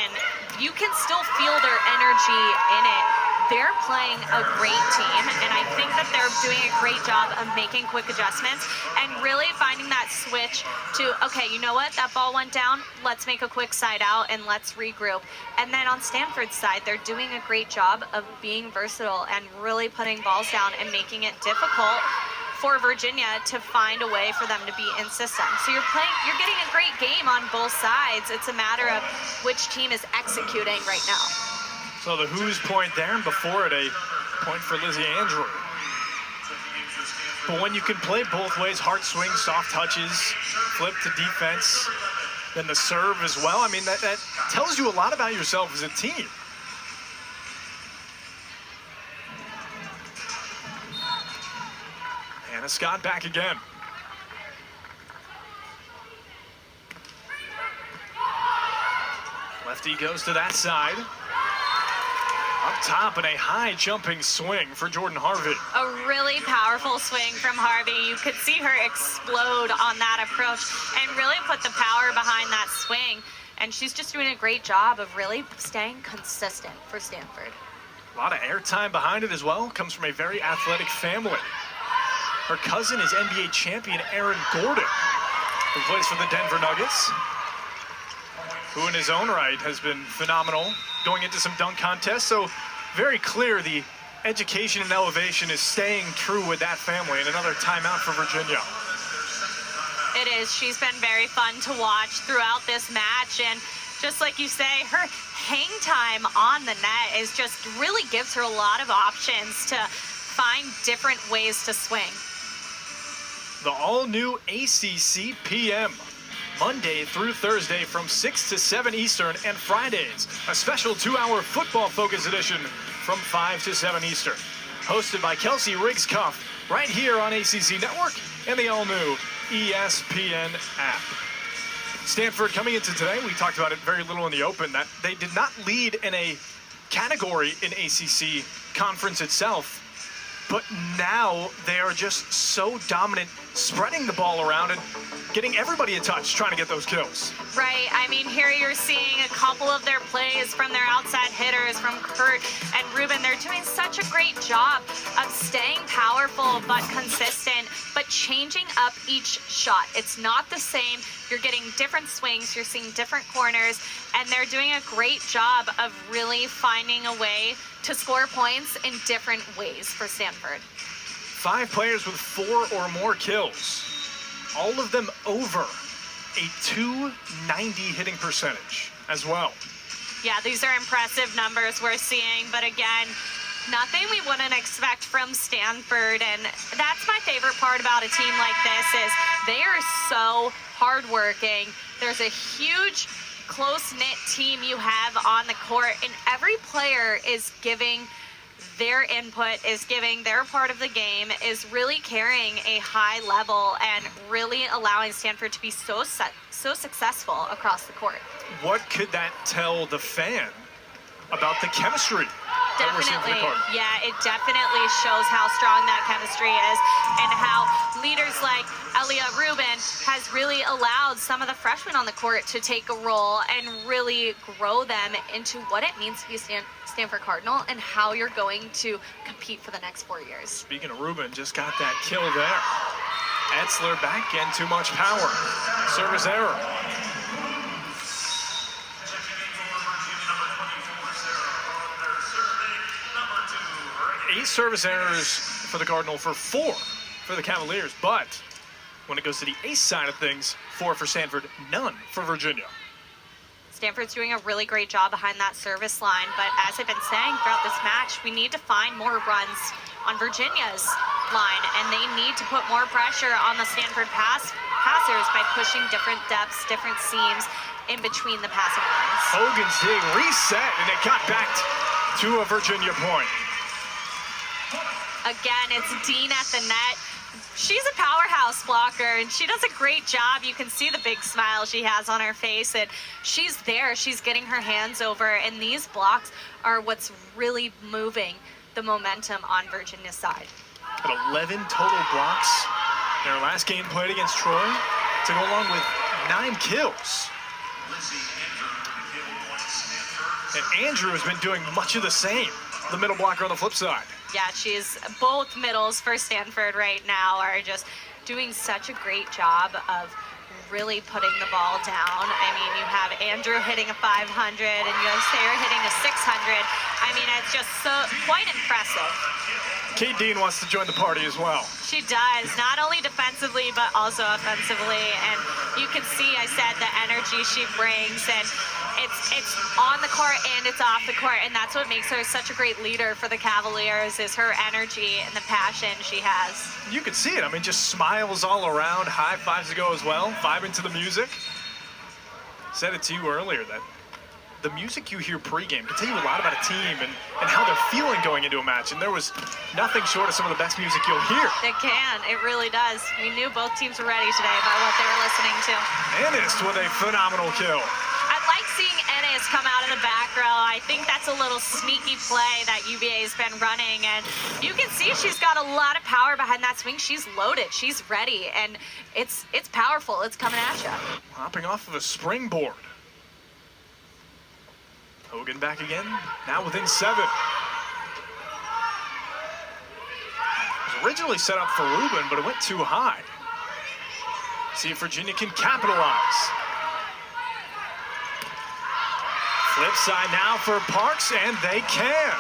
you can still feel their energy in it. They're playing a great team, and I think that they're doing a great job of making quick adjustments and really finding that switch to, okay, you know what, that ball went down, let's make a quick side out and let's regroup. And then on Stanford's side, they're doing a great job of being versatile and really putting balls down and making it difficult for Virginia to find a way for them to be in system. So you're getting a great game on both sides. It's a matter of which team is executing right now. So the Who's point there, and before it, a point for Lizzie Andrew. But when you can play both ways, hard swing, soft touches, flip to defense, then the serve as well, I mean, that tells you a lot about yourself as a team. Hannah Scott back again. Lefty goes to that side. Up top and a high jumping swing for Jordan Harvey. A really powerful swing from Harvey. You could see her explode on that approach and really put the power behind that swing. And she's just doing a great job of really staying consistent for Stanford. A lot of airtime behind it as well. Comes from a very athletic family. Her cousin is NBA champion Aaron Gordon, who plays for the Denver Nuggets, who in his own right has been phenomenal going into some dunk contests. So very clear the education and elevation is staying true with that family. And another timeout for Virginia. It is. She's been very fun to watch throughout this match. And just like you say, her hang time on the net is just really gives her a lot of options to find different ways to swing. The all-new ACC PM. Monday through Thursday from 6 to 7 Eastern, and Fridays, a special 2-hour football-focused edition from 5 to 7 Eastern. Hosted by Kelsey Riggs-Cuff, right here on ACC Network and the all-new ESPN app. Stanford coming into today, we talked about it very little in the open, that they did not lead in a category in ACC conference itself, but now they are just so dominant, spreading the ball around and getting everybody a touch, trying to get those kills. Right. I mean, here you're seeing a couple of their plays from their outside hitters, from Kurt and Ruben. They're doing such a great job of staying powerful but consistent, but changing up each shot. It's not the same. You're getting different swings. You're seeing different corners, and they're doing a great job of really finding a way to score points in different ways for Stanford. 5 players with 4 or more kills. All of them over a .290 hitting percentage as well. Yeah, these are impressive numbers we're seeing, but again, nothing we wouldn't expect from Stanford. And that's my favorite part about a team like this is they are so hardworking. There's a huge close-knit team you have on the court, and every player is giving their input, is giving their part of the game, is really carrying a high level and really allowing Stanford to be so successful across the court. What could that tell the fan about the chemistry that we're seeing from the court? Yeah, it definitely shows how strong that chemistry is and how leaders like Elia Rubin has really allowed some of the freshmen on the court to take a role and really grow them into what it means to be a Stanford Cardinal and how you're going to compete for the next 4 years. Speaking of Rubin, just got that kill there. Etzler back in, too much power. Service error. Eight service errors for the Cardinal for 4 for the Cavaliers, but when it goes to the ace side of things, 4 for Stanford, none for Virginia. Stanford's doing a really great job behind that service line, but as I've been saying throughout this match, we need to find more runs on Virginia's line, and they need to put more pressure on the Stanford passers by pushing different depths, different seams in between the passing lanes. Hogan's dig reset, and it got back to a Virginia point. Again, it's Dean at the net. She's a powerhouse blocker, and she does a great job. You can see the big smile she has on her face, and she's there. She's getting her hands over, and these blocks are what's really moving the momentum on Virginia's side. At 11 total blocks in her last game played against Troy to go along with 9 kills. And Andrew has been doing much of the same, the middle blocker on the flip side. Yeah, she's both middles for Stanford right now are just doing such a great job of really putting the ball down. I mean, you have Andrew hitting a 500 and you have Sarah hitting a 600. I mean, it's just so quite impressive. Kate Dean wants to join the party as well. She does, not only defensively, but also offensively. And you can see, I said, the energy she brings, and it's on the court and it's off the court, and that's what makes her such a great leader for the Cavaliers, is her energy and the passion she has. You can see it. I mean, just smiles all around, high fives to go as well, vibing to the music. Said it to you earlier that the music you hear pregame can tell you a lot about a team and how they're feeling going into a match, and there was nothing short of some of the best music you'll hear. It can, it really does. We knew both teams were ready today by what they were listening to. Ennis with a phenomenal kill. I like seeing Ennis come out of the back row. I think that's a little sneaky play that UVA has been running, and you can see she's got a lot of power behind that swing. She's loaded, she's ready, and it's powerful. It's coming at you. Hopping off of a springboard. Hogan back again, now within 7. It was originally set up for Rubin, but it went too high. See if Virginia can capitalize. Flip side now for Parks, and they can.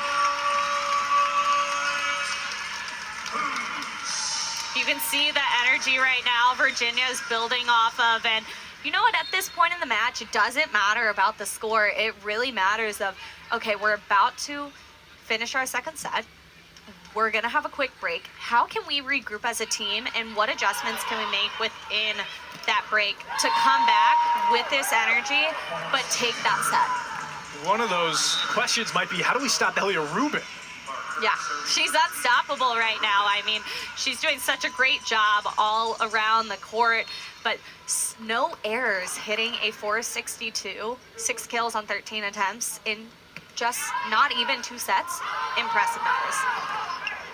You can see the energy right now Virginia is building off of, and you know what, at this point in the match, it doesn't matter about the score. It really matters of, okay, we're about to finish our second set. We're going to have a quick break. How can we regroup as a team, and what adjustments can we make within that break to come back with this energy, but take that set? One of those questions might be, how do we stop Elia Rubin? Yeah, she's unstoppable right now. I mean, she's doing such a great job all around the court, but no errors, hitting a 462, 6 kills on 13 attempts in just not even 2 sets. Impressive numbers.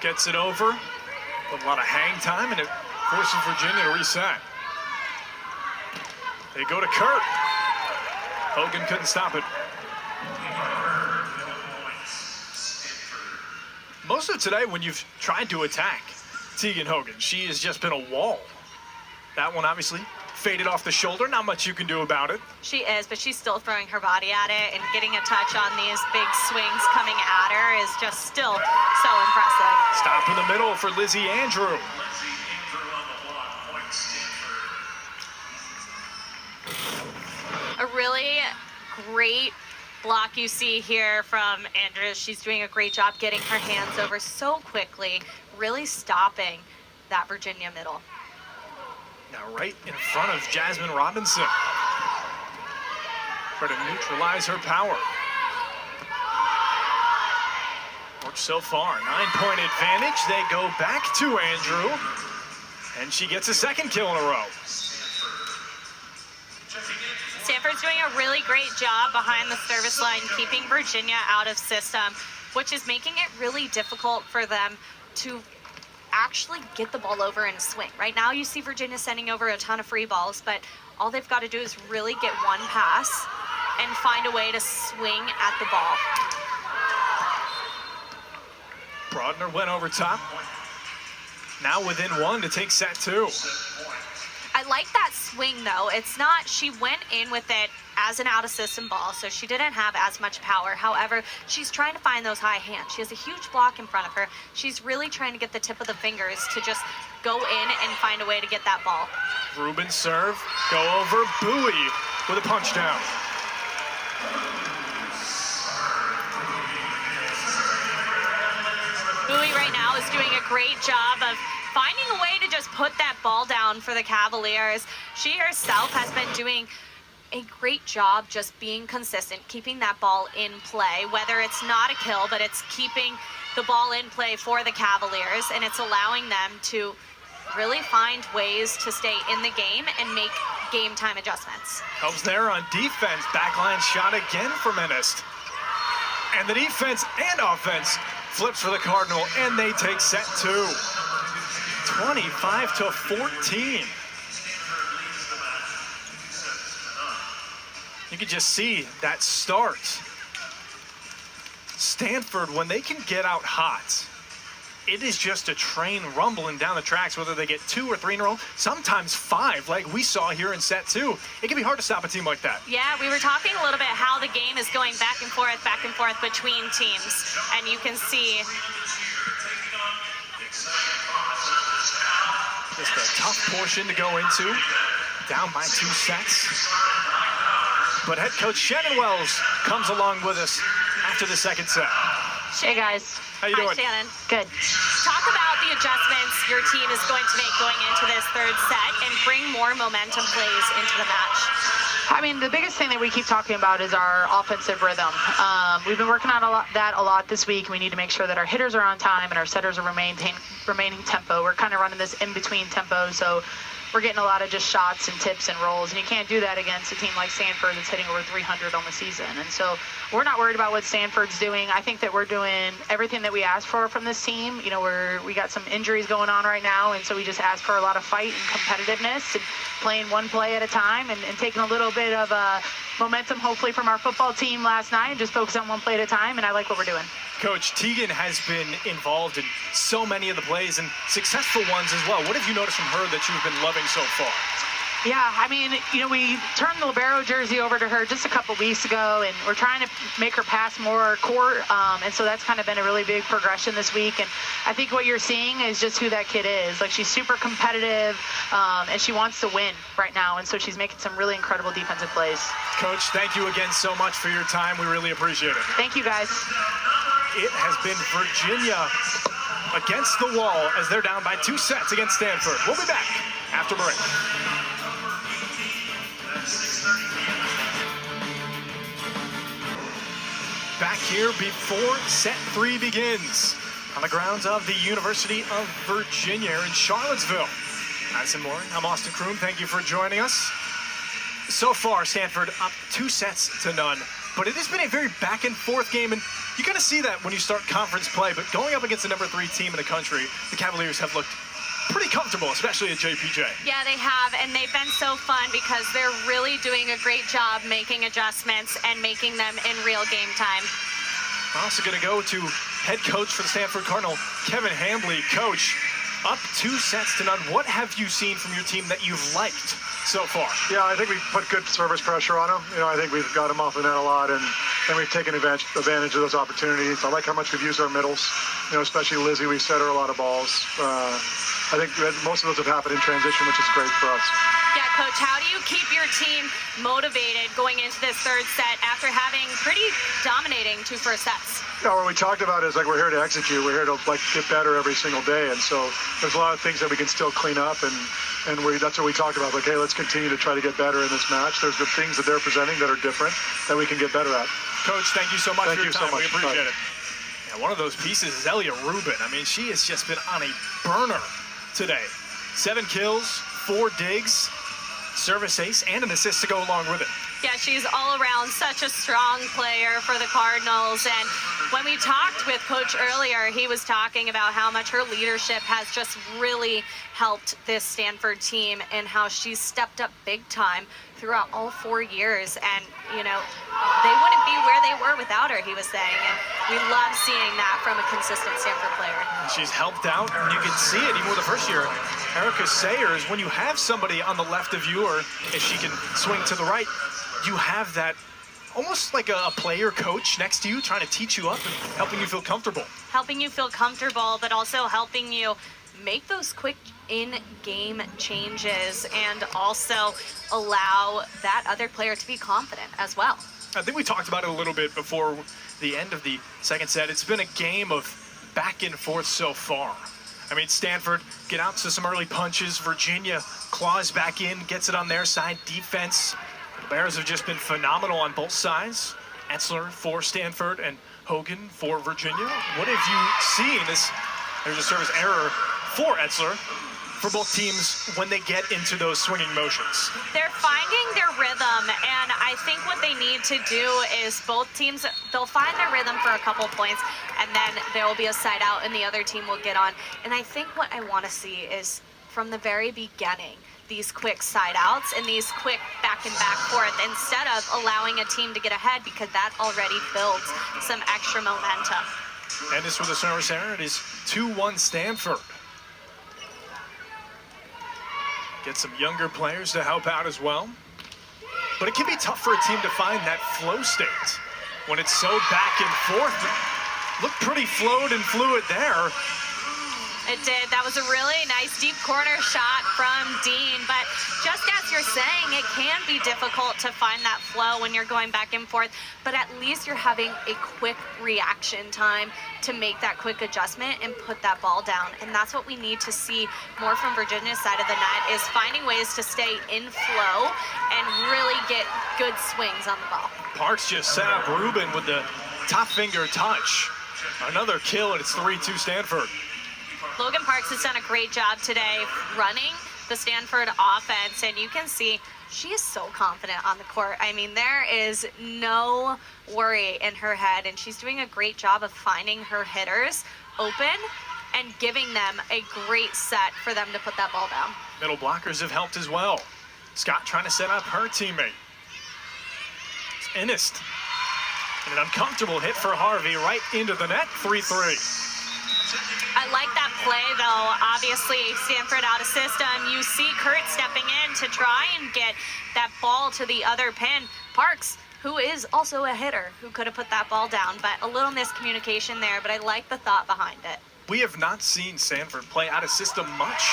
Gets it over with a lot of hang time, and it forces Virginia to reset. They go to Kurt. Hogan couldn't stop it. Most of today, when you've tried to attack Tegan Hogan, she has just been a wall. That one obviously faded off the shoulder. Not much you can do about it. She is, but she's still throwing her body at it, and getting a touch on these big swings coming at her is just still so impressive. Stop in the middle for Lizzie Andrew. A really great block you see here from Andrews. She's doing a great job getting her hands over so quickly, really stopping that Virginia middle. Now right in front of Jasmine Robinson. Try to neutralize her power. Works so far. 9-point advantage. They go back to Andrew. And she gets a second kill in a row. Stanford's doing a really great job behind the service line, keeping Virginia out of system, which is making it really difficult for them to actually get the ball over and swing. Right now you see Virginia sending over a ton of free balls, but all they've got to do is really get one pass and find a way to swing at the ball. Brodner went over top. Now within one to take set two. I like that swing though. It's not, she went in with it as an out-of-system ball, so she didn't have as much power. However, she's trying to find those high hands. She has a huge block in front of her. She's really trying to get the tip of the fingers to just go in and find a way to get that ball. Rubin serve, go over, Bowie with a punch down. Bowie right now is doing a great job of finding a way to just put that ball down for the Cavaliers. She herself has been doing a great job just being consistent, keeping that ball in play, whether it's not a kill, but it's keeping the ball in play for the Cavaliers, and it's allowing them to really find ways to stay in the game and make game time adjustments. Helps there on defense. Backline shot again for Menist. And the defense and offense flips for the Cardinal, and they take set two. 25-14. You can just see that start. Stanford, when they can get out hot, it is just a train rumbling down the tracks, whether they get 2 or 3 in a row, sometimes 5, like we saw here in set 2. It can be hard to stop a team like that. Yeah, we were talking a little bit how the game is going back and forth between teams. And you can see just a tough portion to go into, down by 2 sets. But head coach Shannon Wells comes along with us after the second set. Hey guys. How you doing? Hi, Shannon. Good. Talk about the adjustments your team is going to make going into this third set and bring more momentum plays into the match. I mean, the biggest thing that we keep talking about is our offensive rhythm. We've been working on that a lot this week. We need to make sure that our hitters are on time and our setters are remaining tempo. We're kind of running this in-between tempo, so we're getting a lot of just shots and tips and rolls, and you can't do that against a team like Stanford that's hitting over 300 on the season. And so we're not worried about what Stanford's doing. I think that we're doing everything that we asked for from this team. You know, we got some injuries going on right now, and so we just asked for a lot of fight and competitiveness and playing one play at a time and taking a little bit of momentum, hopefully, from our football team last night and just focus on one play at a time, and I like what we're doing. Coach, Tegan has been involved in so many of the plays and successful ones as well. What have you noticed from her that you've been loving so far? Yeah, I mean, you know, we turned the libero jersey over to her just a couple weeks ago, and we're trying to make her pass more court, and so that's kind of been a really big progression this week. And I think what you're seeing is just who that kid is. Like, she's super competitive, and she wants to win right now, and so she's making some really incredible defensive plays. Coach, thank you again so much for your time. We really appreciate it. Thank you, guys. It has been Virginia against the wall as they're down by 2 sets against Stanford. We'll be back after break. Back here before set 3 begins on the grounds of the University of Virginia in Charlottesville. Madison Moore, I'm Austin Kroon. Thank you for joining us. So far, Stanford up 2-0, but it has been a very back and forth game, and you're going to see that when you start conference play. But going up against the number 3 team in the country, the Cavaliers have looked pretty comfortable, especially at JPJ. Yeah, they have, and they've been so fun because they're really doing a great job making adjustments and making them in real game time. We're also going to go to head coach for the Stanford Cardinal, Kevin Hambley. Coach, up 2-0. What have you seen from your team that you've liked so far? Yeah, I think we put good service pressure on them. You know, I think we've got them off the net a lot, and we've taken advantage of those opportunities. I like how much we've used our middles, you know, especially Lizzie. We set her a lot of balls. I think most of those have happened in transition, which is great for us. Yeah, Coach, how do you keep your team motivated going into this third set after having pretty dominating 2 first sets? Yeah, what we talked about is, like, we're here to execute. We're here to, like, get better every single day. And so there's a lot of things that we can still clean up. And that's what we talked about. Like, hey, let's continue to try to get better in this match. There's good things that they're presenting that are different that we can get better at. Coach, thank you so much for your time. We appreciate it. Yeah, And one of those pieces is Elia Rubin. I mean, she has just been on a burner today. 7 kills, 4 digs, service ace, and an assist to go along with it. Yeah, she's all around such a strong player for the Cardinals. And when we talked with Coach earlier, he was talking about how much her leadership has just really helped this Stanford team and how she's stepped up big time throughout all 4 years. And, you know, they wouldn't be where they were without her, he was saying. And we love seeing that from a consistent Stanford player. She's helped out, and you can see it even with the first year. Erica Sayers, when you have somebody on the left of you, or if she can swing to the right, you have that almost like a player coach next to you trying to teach you up and helping you feel comfortable. Helping you feel comfortable, but also helping you make those quick in-game changes and also allow that other player to be confident as well. I think we talked about it a little bit before the end of the second set. It's been a game of back and forth so far. I mean, Stanford get out to some early punches. Virginia claws back in, gets it on their side. Defense, the Bears have just been phenomenal on both sides. Etzler for Stanford and Hogan for Virginia. What have you seen? There's a service error for Etzler for both teams when they get into those swinging motions. They're finding their rhythm, and I think what they need to do is both teams, they'll find their rhythm for a couple points, and then there will be a side out and the other team will get on. And I think what I want to see is from the very beginning, these quick side outs and these quick back and back forth instead of allowing a team to get ahead, because that already builds some extra momentum. And this with the service error, it is 2-1 Stanford. Get some younger players to help out as well. But it can be tough for a team to find that flow state when it's so back and forth. Looked pretty flowed and fluid there. It did. That was a really nice deep corner shot from Dean. But just as you're saying, it can be difficult to find that flow when you're going back and forth. But at least you're having a quick reaction time to make that quick adjustment and put that ball down. And that's what we need to see more from Virginia's side of the net, is finding ways to stay in flow and really get good swings on the ball. Parks just set up Rubin with the top finger touch. Another kill, and it's 3-2 Stanford. Logan Parks has done a great job today running the Stanford offense, and you can see she is so confident on the court. I mean, there is no worry in her head, and she's doing a great job of finding her hitters open and giving them a great set for them to put that ball down. Middle blockers have helped as well. Scott trying to set up her teammate. It's Innist. And an uncomfortable hit for Harvey right into the net, 3-3. I like that play, though. Obviously, Stanford out of system. You see Kurt stepping in to try and get that ball to the other pin. Parks, who is also a hitter, who could have put that ball down, but a little miscommunication there, but I like the thought behind it. We have not seen Stanford play out of system much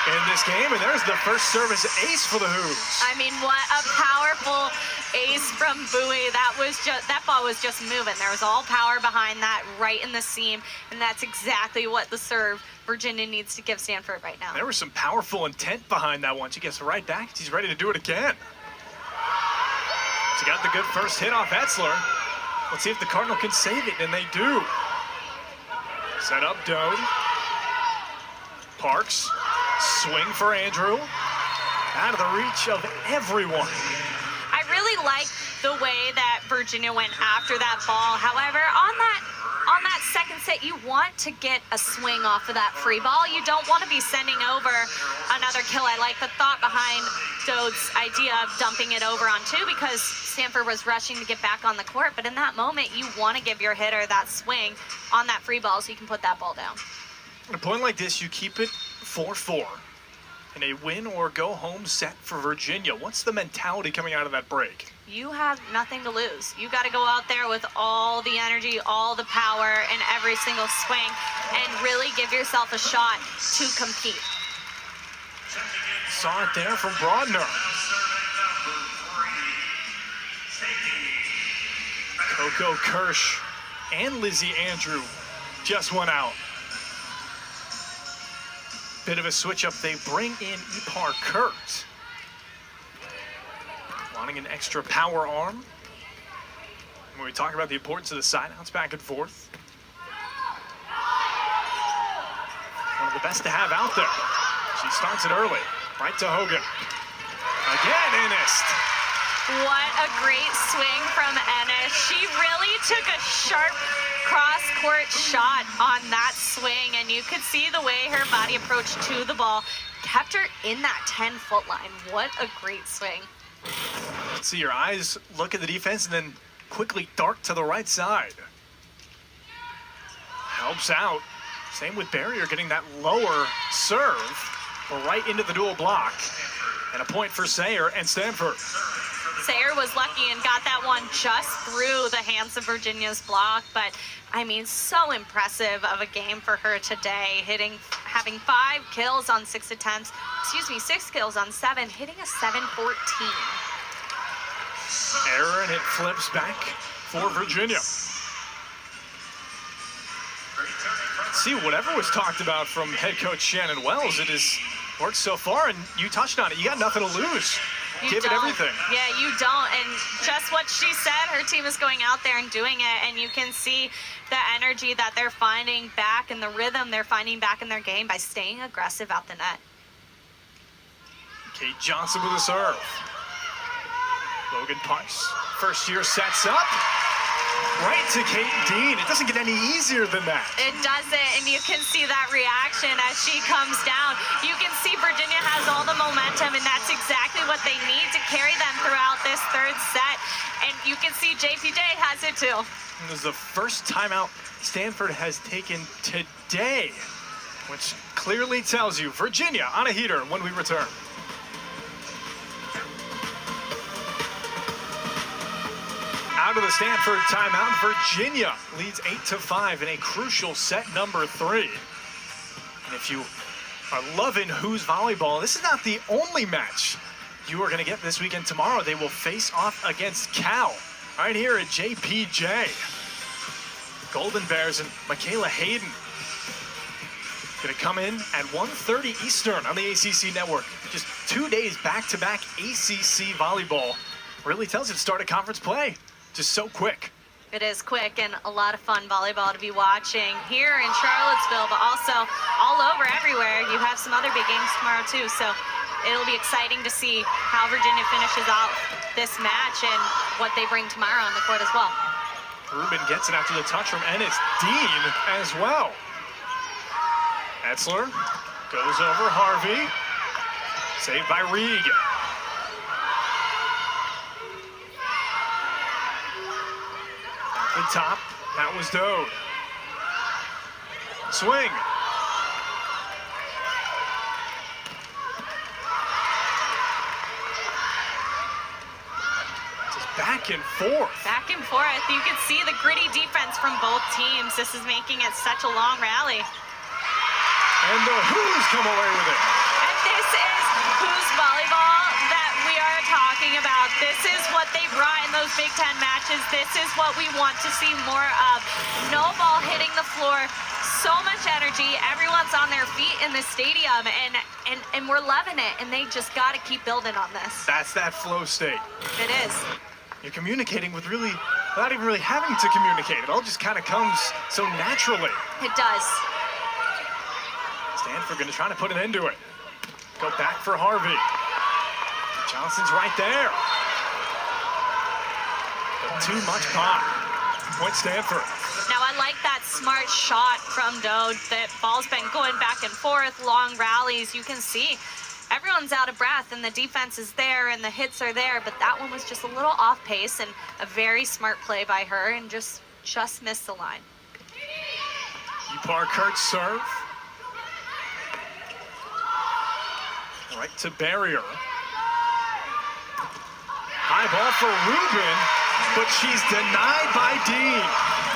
in this game, and there's the first service ace for the Hoos. I mean, what a powerful ace from Bowie. That ball was just moving. There was all power behind that, right in the seam, and that's exactly what the serve Virginia needs to give Stanford right now. There was some powerful intent behind that one. She gets right back. She's ready to do it again. She got the good first hit off Etzler. Let's see if the Cardinal can save it, and they do. Set up Dode. Parks. Swing for Andrew. Out of the reach of everyone. I really like the way that Virginia went after that ball. However, on that second set, you want to get a swing off of that free ball. You don't want to be sending over another kill. I like the thought behind Dode's idea of dumping it over on two, because Stanford was rushing to get back on the court. But in that moment, you want to give your hitter that swing on that free ball so you can put that ball down. At a point like this, you keep it 4-4 in a win or go home set for Virginia. What's the mentality coming out of that break? You have nothing to lose. You got to go out there with all the energy, all the power in every single swing, and really give yourself a shot to compete. Saw it there from Brodner. Coco Kirsch and Lizzie Andrew just went out. Bit of a switch up. They bring in Ipar Kurt. Wanting an extra power arm. When we talk about the importance of the side outs back and forth. the best to have out there. She starts it early, right to Hogan. Again, Ennis. What a great swing from Ennis. She really took a sharp cross-court shot on that swing, and you could see the way her body approached to the ball kept her in that 10-foot line. What a great swing. See your eyes look at the defense and then quickly dart to the right side. Helps out. Same with Barrier getting that lower serve right into the dual block. And a point for Sayer and Stanford. Sayer was lucky and got that one just through the hands of Virginia's block, but I mean, so impressive of a game for her today, having 5 kills on 6 attempts, 6 kills on 7, hitting a 7-14. Error, and it flips back for Virginia. See, whatever was talked about from head coach Shannon Wells, it has worked so far, and you touched on it. You got nothing to lose. Give it everything. Yeah, you don't. And just what she said, her team is going out there and doing it, and you can see the energy that they're finding back and the rhythm they're finding back in their game by staying aggressive out the net. Kate Johnson with a serve. Logan Parks, first year, sets up. Right to Kate Dean. It doesn't get any easier than that. It doesn't, and you can see that reaction as she comes down. You can see Virginia has all the momentum, and that's exactly what they need to carry them throughout this 3rd set. And you can see JPJ has it too. This is the first timeout Stanford has taken today, which clearly tells you Virginia on a heater when we return. Out of the Stanford timeout, Virginia leads 8-5 in a crucial set number 3. And if you are loving Who's Volleyball, this is not the only match you are going to get this weekend. Tomorrow they will face off against Cal right here at JPJ. Golden Bears and Michaela Hayden going to come in at 1:30 Eastern on the ACC network. Just 2 days back-to-back ACC volleyball. Really tells you to start a conference play. Just so quick. It is quick and a lot of fun volleyball to be watching here in Charlottesville, but also all over everywhere. You have some other big games tomorrow too, so it'll be exciting to see how Virginia finishes out this match and what they bring tomorrow on the court as well. Rubin gets it after the touch from Ennis. Dean as well. Etzler goes over Harvey. Saved by Reed. The top, that was Dode. Swing. Just back and forth. Back and forth. You can see the gritty defense from both teams. This is making it such a long rally. And the Who's come away with it. And this is Who's Volleyball that we are talking about. This is what they brought in those Big Ten matches. This is what we want to see more of. No ball hitting the floor. So much energy. Everyone's on their feet in the stadium, and we're loving it. And they just got to keep building on this. That's that flow state. It is. You're communicating with without even really having to communicate. It all just kind of comes so naturally. It does. Stanford going to try to put an end to it. Go back for Harvey. Johnson's right there. But too much pop. Point Stanford. Now I like that smart shot from Dode. That ball's been going back and forth, long rallies. You can see everyone's out of breath and the defense is there and the hits are there, but that one was just a little off pace and a very smart play by her and just missed the line. Parkert's serve. Right to Barrier. High ball for Rubin, but she's denied by Dean.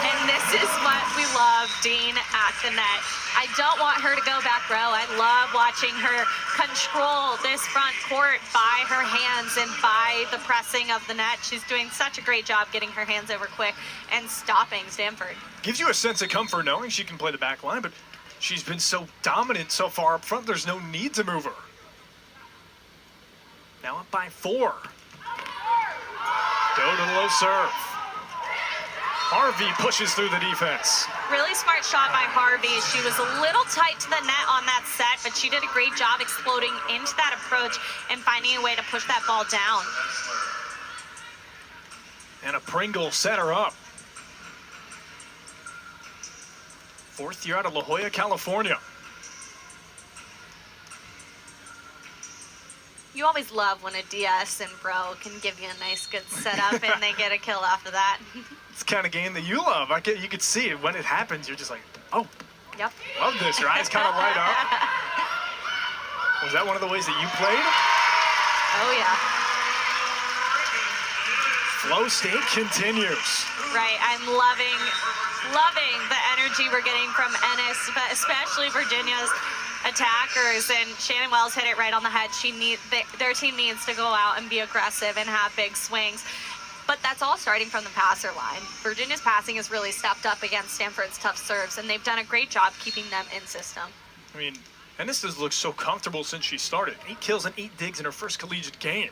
And this is what we love, Dean at the net. I don't want her to go back row. I love watching her control this front court by her hands and by the pressing of the net. She's doing such a great job getting her hands over quick and stopping Stanford. Gives you a sense of comfort knowing she can play the back line, but she's been so dominant so far up front, there's no need to move her. Now up by 4. Go to the low serve. Harvey pushes through the defense. really smart shot by Harvey. She was a little tight to the net on that set, but she did a great job exploding into that approach and finding a way to push that ball down. And a Pringle set her up. Fourth year out of La Jolla, California. You always love when a DS and Bro can give you a nice good setup and they get a kill after that. It's the kind of game that you love. You could see it when it happens. You're just like, oh, Yep. love this. Your eyes kind of light up. Was that one of the ways that you played? Oh, yeah. Flow state continues. Right. I'm loving the energy we're getting from Ennis, but especially Virginia's attackers. And Shannon Wells hit it right on the head. Their team needs to go out and be aggressive and have big swings. But that's all starting from the passer line. Virginia's passing has really stepped up against Stanford's tough serves, and they've done a great job keeping them in system. I mean, Ennis has looked so comfortable since she started. 8 kills and 8 digs in her first collegiate game.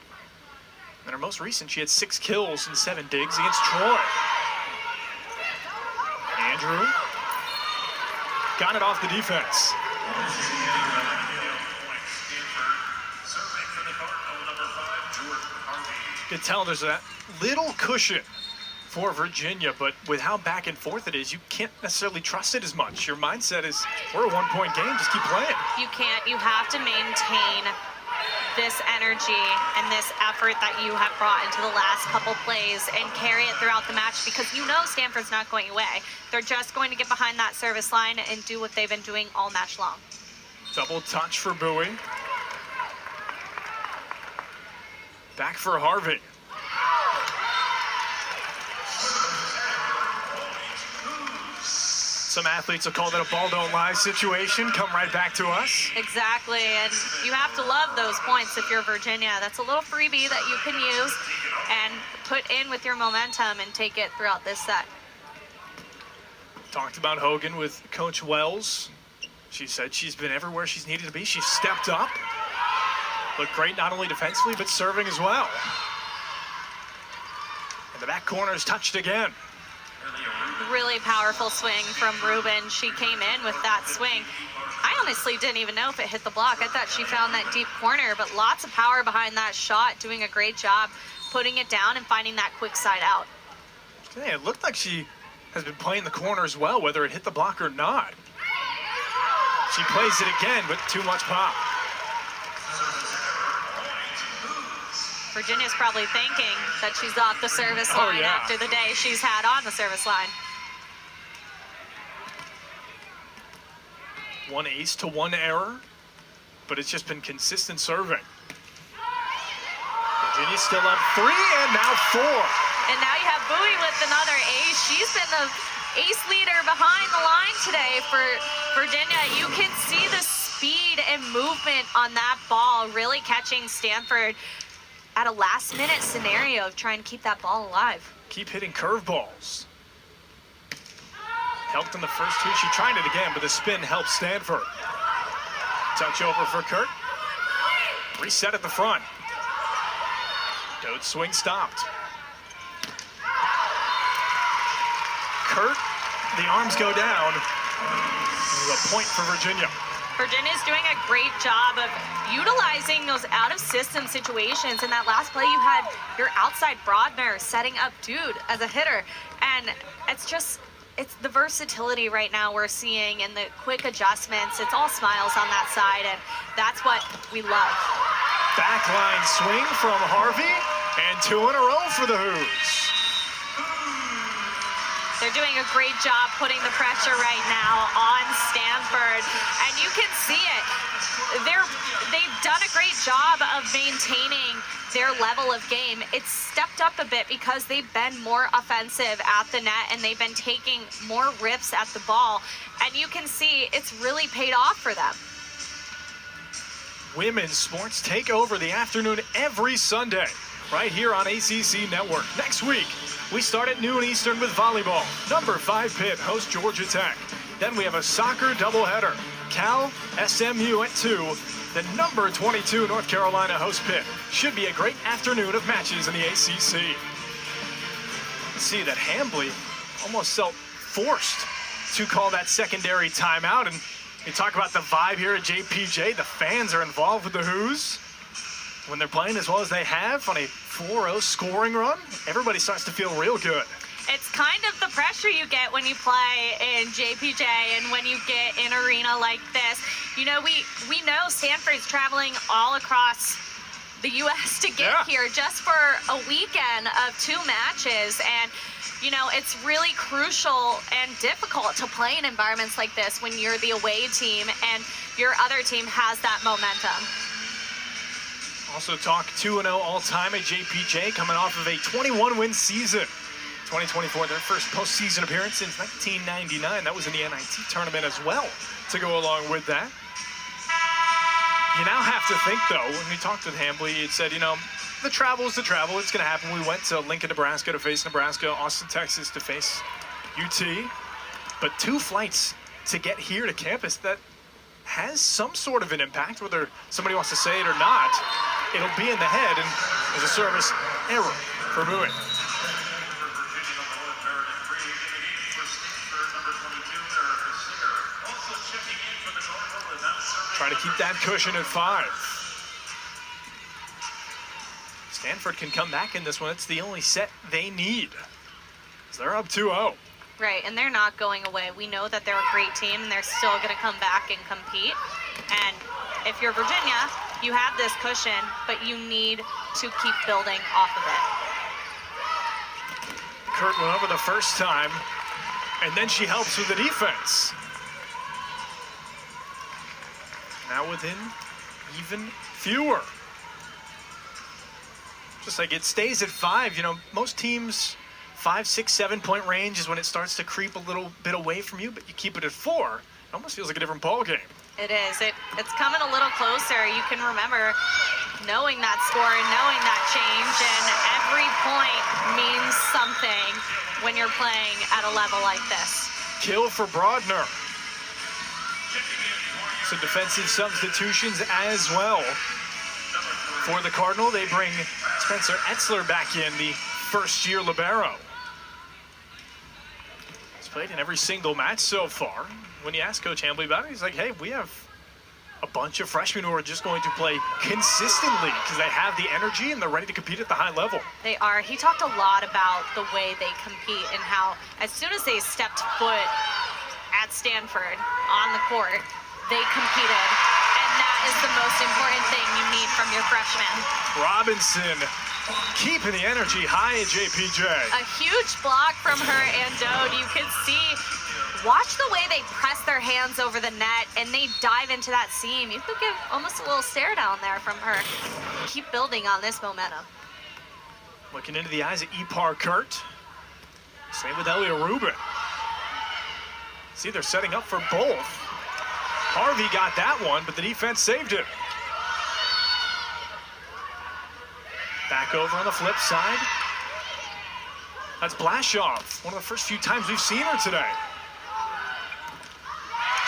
In her most recent, she had 6 kills and 7 digs against Troy. Andrew got it off the defense. You can tell there's that little cushion for Virginia, but with how back and forth it is, you can't necessarily trust it as much. Your mindset is, we're a 1-point game, just keep playing. You can't. You have to maintain this energy and this effort that you have brought into the last couple plays and carry it throughout the match, because you know Stanford's not going away. They're just going to get behind that service line and do what they've been doing all match long. Double touch for Bowie. Back for Harvey. Some athletes will call that a ball don't lie situation. Come right back to us. Exactly, and you have to love those points if you're Virginia. That's a little freebie that you can use and put in with your momentum and take it throughout this set. Talked about Hogan with Coach Wells. She said she's been everywhere she's needed to be. She's stepped up. Looked great not only defensively, but serving as well. And the back corner is touched again. Really powerful swing from Ruben. She came in with that swing. I honestly didn't even know if it hit the block. I thought she found that deep corner, but lots of power behind that shot, doing a great job putting it down and finding that quick side out. Yeah, it looked like she has been playing the corner as well, whether it hit the block or not. She plays it again, but too much pop. Virginia's probably thinking that she's off the service line after the day she's had on the service line. 1 ace to 1 error, but it's just been consistent serving. Virginia's still up 3 and now 4. And now you have Bowie with another ace. She's been the ace leader behind the line today for Virginia. You can see the speed and movement on that ball really catching Stanford at a last-minute scenario of trying to keep that ball alive. Keep hitting curveballs. Helped in the first 2. She tried it again, but the spin helped Stanford. Touch over for Kurt. Reset at the front. Dode's swing stopped. Kurt, the arms go down. A point for Virginia. Virginia's doing a great job of utilizing those out-of-system situations. In that last play, you had your outside Broadner setting up Dude as a hitter. And it's the versatility right now we're seeing and the quick adjustments. It's all smiles on that side, and that's what we love. Backline swing from Harvey, and 2 in a row for the Hoos. They're doing a great job putting the pressure right now on Stanford, and you can see it. They've done a great job of maintaining their level of game. It's stepped up a bit because they've been more offensive at the net and they've been taking more rips at the ball, and you can see it's really paid off for them. Women's sports take over the afternoon every Sunday right here on ACC Network. Next week, we start at noon Eastern with volleyball. Number 5 Pitt hosts Georgia Tech. Then we have a soccer doubleheader. Cal, SMU at 2. The number 22 North Carolina hosts Pitt. Should be a great afternoon of matches in the ACC. See that Hambly almost felt forced to call that secondary timeout. And you talk about the vibe here at JPJ. The fans are involved with the Who's. When they're playing as well as they have on a 4-0 scoring run, everybody starts to feel real good. It's kind of the pressure you get when you play in JPJ and when you get in an arena like this. You know, we know Stanford's traveling all across the U.S. to get here just for a weekend of 2 matches. And, you know, it's really crucial and difficult to play in environments like this when you're the away team and your other team has that momentum. Also talk 2-0 all-time at JPJ, coming off of a 21-win season. 2024, their first postseason appearance since 1999. That was in the NIT tournament as well, to go along with that. You now have to think, though, when we talked with Hambly, it said, you know, the travel is the travel. It's going to happen. We went to Lincoln, Nebraska to face Nebraska, Austin, Texas to face UT. But 2 flights to get here to campus, that has some sort of an impact, whether somebody wants to say it or not. It'll be in the head, and there's a service error for Bowie. Try to keep that cushion at 5. Stanford can come back in this one. It's the only set they need. So they're up 2-0. Right, and they're not going away. We know that they're a great team, and they're still going to come back and compete. And if you're Virginia, you have this cushion, but you need to keep building off of it. Kurt went over the first time, and then she helps with the defense. Now within even fewer. Just like it stays at 5. You know, most teams 5, 6, 7-point range is when it starts to creep a little bit away from you, but you keep it at 4. It almost feels like a different ball game. It is. It's coming a little closer. You can remember knowing that score and knowing that change, and every point means something when you're playing at a level like this. Kill for Brodner. So defensive substitutions as well. For the Cardinal, they bring Spencer Etzler back in, the first-year libero. He's played in every single match so far. When you ask Coach Hambly about it, he's like, hey, we have a bunch of freshmen who are just going to play consistently because they have the energy and they're ready to compete at the high level. They are. He talked a lot about the way they compete and how as soon as they stepped foot at Stanford on the court, they competed, and that is the most important thing you need from your freshmen. Robinson keeping the energy high at JPJ. A huge block from her and Dode. You can see, watch the way they press their hands over the net and they dive into that seam. You could give almost a little stare down there from her. Keep building on this momentum. Looking into the eyes of Ipar Kurt. Same with Elia Rubin. See, they're setting up for both. Harvey got that one, but the defense saved it. Back over on the flip side. That's Blashoff. One of the first few times we've seen her today.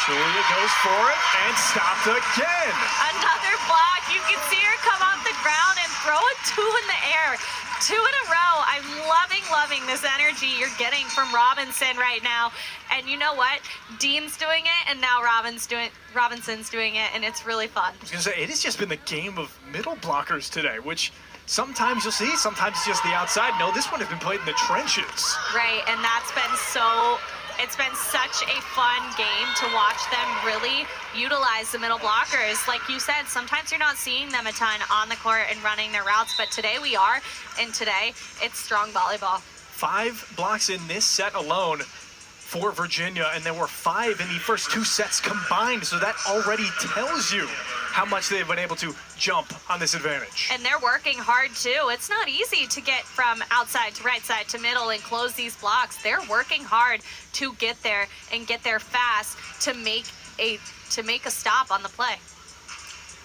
Julia goes for it and stopped again. Another block. You can see her come off the ground and throw a 2 in the air. 2 in a row. I'm loving this energy you're getting from Robinson right now. And you know what? Dean's doing it, and now Robinson's doing it, and it's really fun. I was going to say, it has just been the game of middle blockers today, which sometimes you'll see, sometimes it's just the outside. No, this one has been played in the trenches. Right, and that's been so... It's been such a fun game to watch them really utilize the middle blockers. Like you said, sometimes you're not seeing them a ton on the court and running their routes, but today we are, and today it's strong volleyball. 5 blocks in this set alone for Virginia, and there were 5 in the first 2 sets combined, so that already tells you how much they've been able to jump on this advantage. And they're working hard too. It's not easy to get from outside to right side to middle and close these blocks. They're working hard to get there and get there fast to make a stop on the play.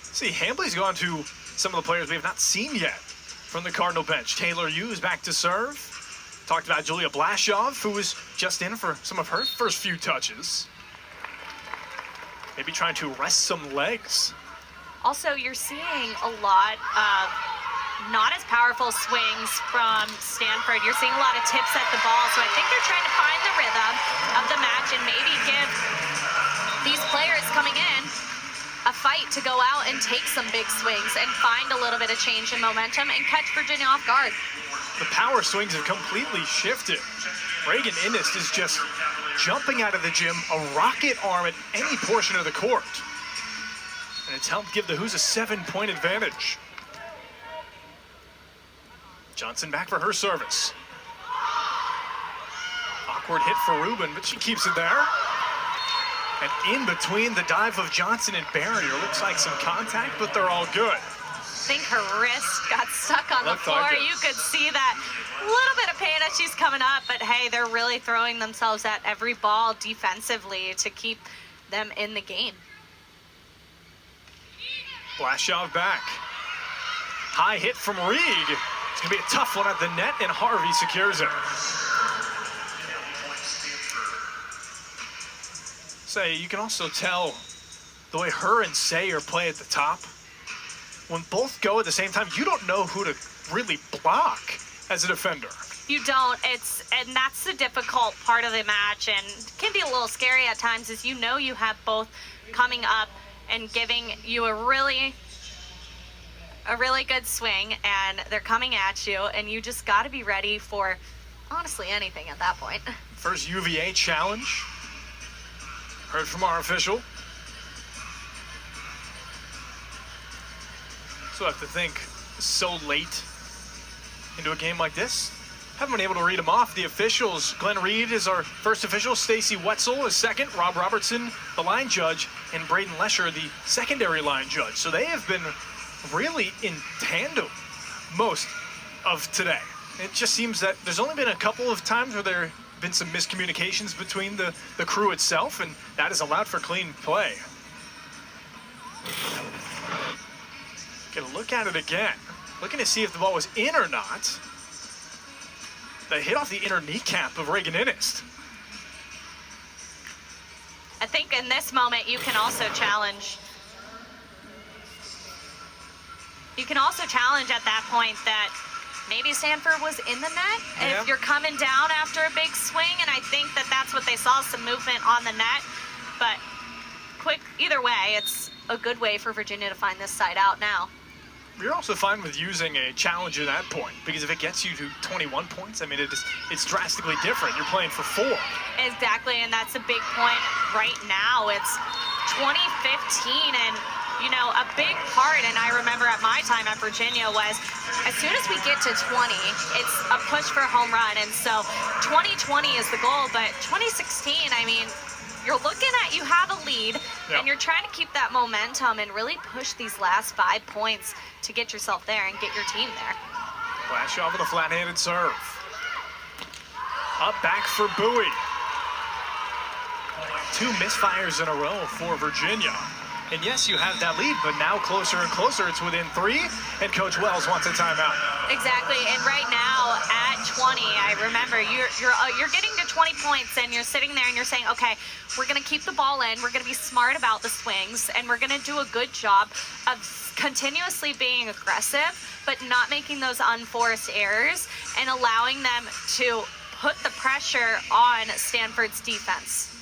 See, Hambly's gone to some of the players we have not seen yet from the Cardinal bench. Taylor Hughes back to serve. Talked about Julia Blashoff, who was just in for some of her first few touches. Maybe trying to rest some legs. Also, you're seeing a lot of not as powerful swings from Stanford. You're seeing a lot of tips at the ball, so I think they're trying to find the rhythm of the match and maybe give these players coming in a fight to go out and take some big swings and find a little bit of change in momentum and catch Virginia off guard. The power swings have completely shifted. Reagan Innes is just jumping out of the gym, a rocket arm at any portion of the court. And it's helped give the Hoos a 7-point advantage. Johnson back for her service. Awkward hit for Rubin, but she keeps it there. And in between the dive of Johnson and barrier, looks like some contact, but they're all good. I think her wrist got stuck on the Looked floor. like it. You could see that little bit of pain as she's coming up, but hey, they're really throwing themselves at every ball defensively to keep them in the game. Blashaw back. High hit from Reed. It's gonna be a tough one at the net, and Harvey secures it. Say, you can also tell the way her and Sayer play at the top. When both go at the same time, you don't know who to really block as a defender. You don't. And that's the difficult part of the match, and can be a little scary at times, is you know you have both coming up and giving you a really good swing, and they're coming at you, and you just got to be ready for honestly anything at that point. First UVA challenge. Heard from our official. So I have to think, so late into a game like this, haven't been able to read them off. The officials, Glenn Reed is our first official, Stacy Wetzel is second, Rob Robertson, the line judge, and Braden Lesher, the secondary line judge. So they have been really in tandem most of today. It just seems that there's only been a couple of times where there have been some miscommunications between the crew itself, and that has allowed for clean play. Get a look at it again. Looking to see if the ball was in or not. The hit off the inner kneecap of Reagan Innes. I think in this moment you can also challenge. You can also challenge at that point that maybe Stanford was in the net. Yeah. If you're coming down after a big swing, and I think that that's what they saw, some movement on the net. But quick, either way, it's a good way for Virginia to find this side out now. You're also fine with using a challenge at that point, because if it gets you to 21 points, I mean, it's drastically different. You're playing for 4. Exactly, and that's a big point right now. It's 2015, and you know, a big part, and I remember at my time at Virginia, was as soon as we get to 20, it's a push for a home run. And so 2020 is the goal, but 2016, I mean, you're looking at, you have a lead, and you're trying to keep that momentum and really push these last 5 points to get yourself there and get your team there. Blashaw with a flat-handed serve. Up back for Bowie. 2 misfires in a row for Virginia. And yes, you have that lead, but now closer and closer. It's within 3, and Coach Wells wants a timeout. Exactly, and right now at 20, I remember you're getting to 20 points, and you're sitting there and you're saying, okay, we're going to keep the ball in, we're going to be smart about the swings, and we're going to do a good job of continuously being aggressive, but not making those unforced errors and allowing them to put the pressure on Stanford's defense.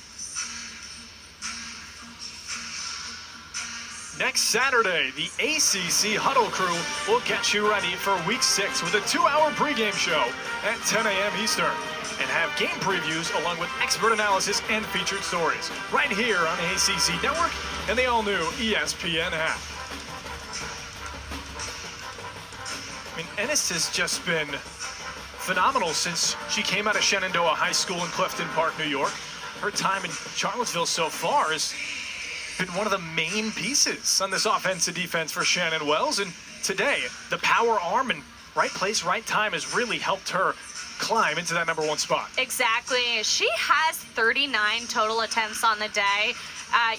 Next Saturday, the ACC Huddle Crew will get you ready for Week 6 with a 2-hour pregame show at 10 a.m. Eastern, and have game previews along with expert analysis and featured stories right here on the ACC Network and the all-new ESPN app. I mean, Ennis has just been phenomenal since she came out of Shenandoah High School in Clifton Park, New York. Her time in Charlottesville so far has been one of the main pieces on this offensive defense for Shannon Wells, and today the power arm and right place, right time has really helped her climb into that #1 spot. Exactly. She has 39 total attempts on the day.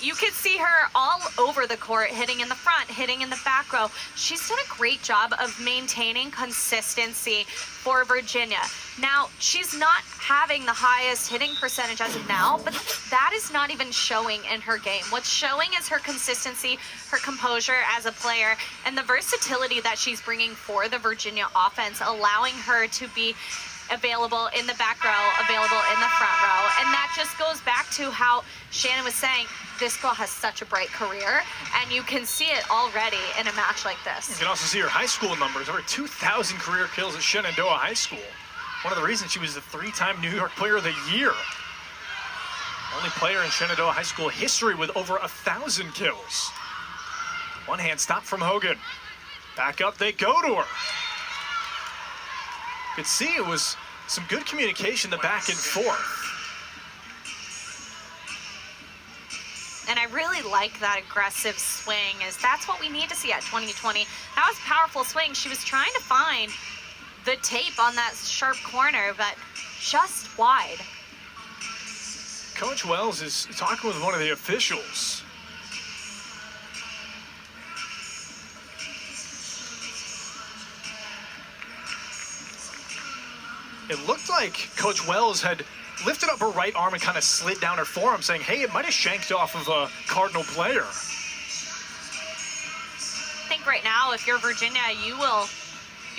You can see her all over the court, hitting in the front, hitting in the back row. She's done a great job of maintaining consistency for Virginia. Now, she's not having the highest hitting percentage as of now, but that is not even showing in her game. What's showing is her consistency, her composure as a player, and the versatility that she's bringing for the Virginia offense, allowing her to be available in the back row, available in the front row. And that just goes back to how Shannon was saying, this girl has such a bright career, and you can see it already in a match like this. You can also see her high school numbers, over 2,000 career kills at Shenandoah High School. One of the reasons she was the 3-time New York Player of the Year. Only player in Shenandoah High School history with over 1,000 kills. One hand stop from Hogan. Back up they go to her. You could see it was some good communication, the back and forth. And I really like that aggressive swing, as that's what we need to see at 2020. That was a powerful swing. She was trying to find the tape on that sharp corner, but just wide. Coach Wells is talking with one of the officials. It looked like Coach Wells had lifted up her right arm and kind of slid down her forearm, saying, hey, it might have shanked off of a Cardinal player. I think right now, if you're Virginia, you'll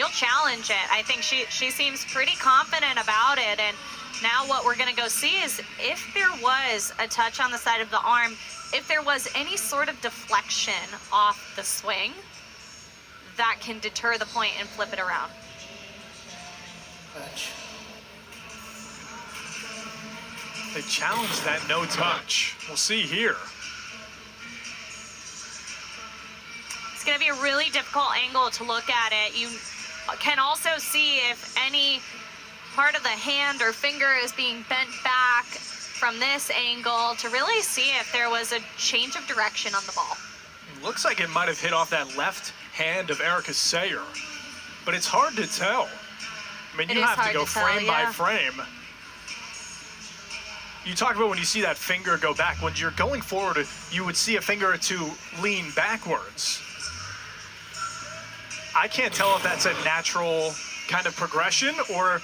challenge it. I think she seems pretty confident about it. And now what we're going to go see is if there was a touch on the side of the arm, if there was any sort of deflection off the swing, that can deter the point and flip it around. They challenged that no touch. We'll see here. It's going to be a really difficult angle to look at it. You can also see if any part of the hand or finger is being bent back from this angle to really see if there was a change of direction on the ball. It looks like it might have hit off that left hand of Erica Sayer, but it's hard to tell. I mean, you have to go frame by frame. You talk about when you see that finger go back. When you're going forward, you would see a finger or two lean backwards. I can't tell if that's a natural kind of progression or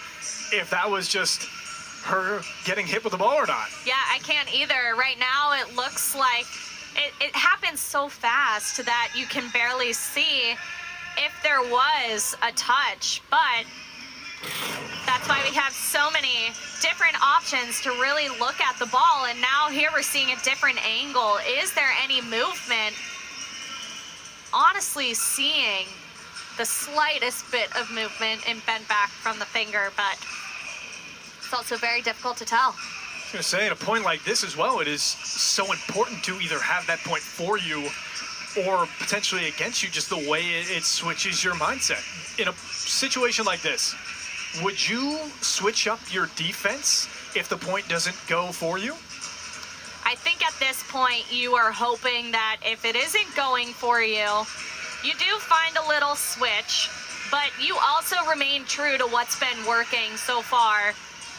if that was just her getting hit with the ball or not. Yeah, I can't either. Right now, it looks like it happens so fast that you can barely see if there was a touch, but that's why we have so many different options to really look at the ball. And now here we're seeing a different angle. Is there any movement? Honestly, seeing the slightest bit of movement and bent back from the finger, but it's also very difficult to tell. I was going to say, at a point like this as well, it is so important to either have that point for you or potentially against you, just the way it switches your mindset. In a situation like this, would you switch up your defense if the point doesn't go for you? I think at this point you are hoping that if it isn't going for you, you do find a little switch, but you also remain true to what's been working so far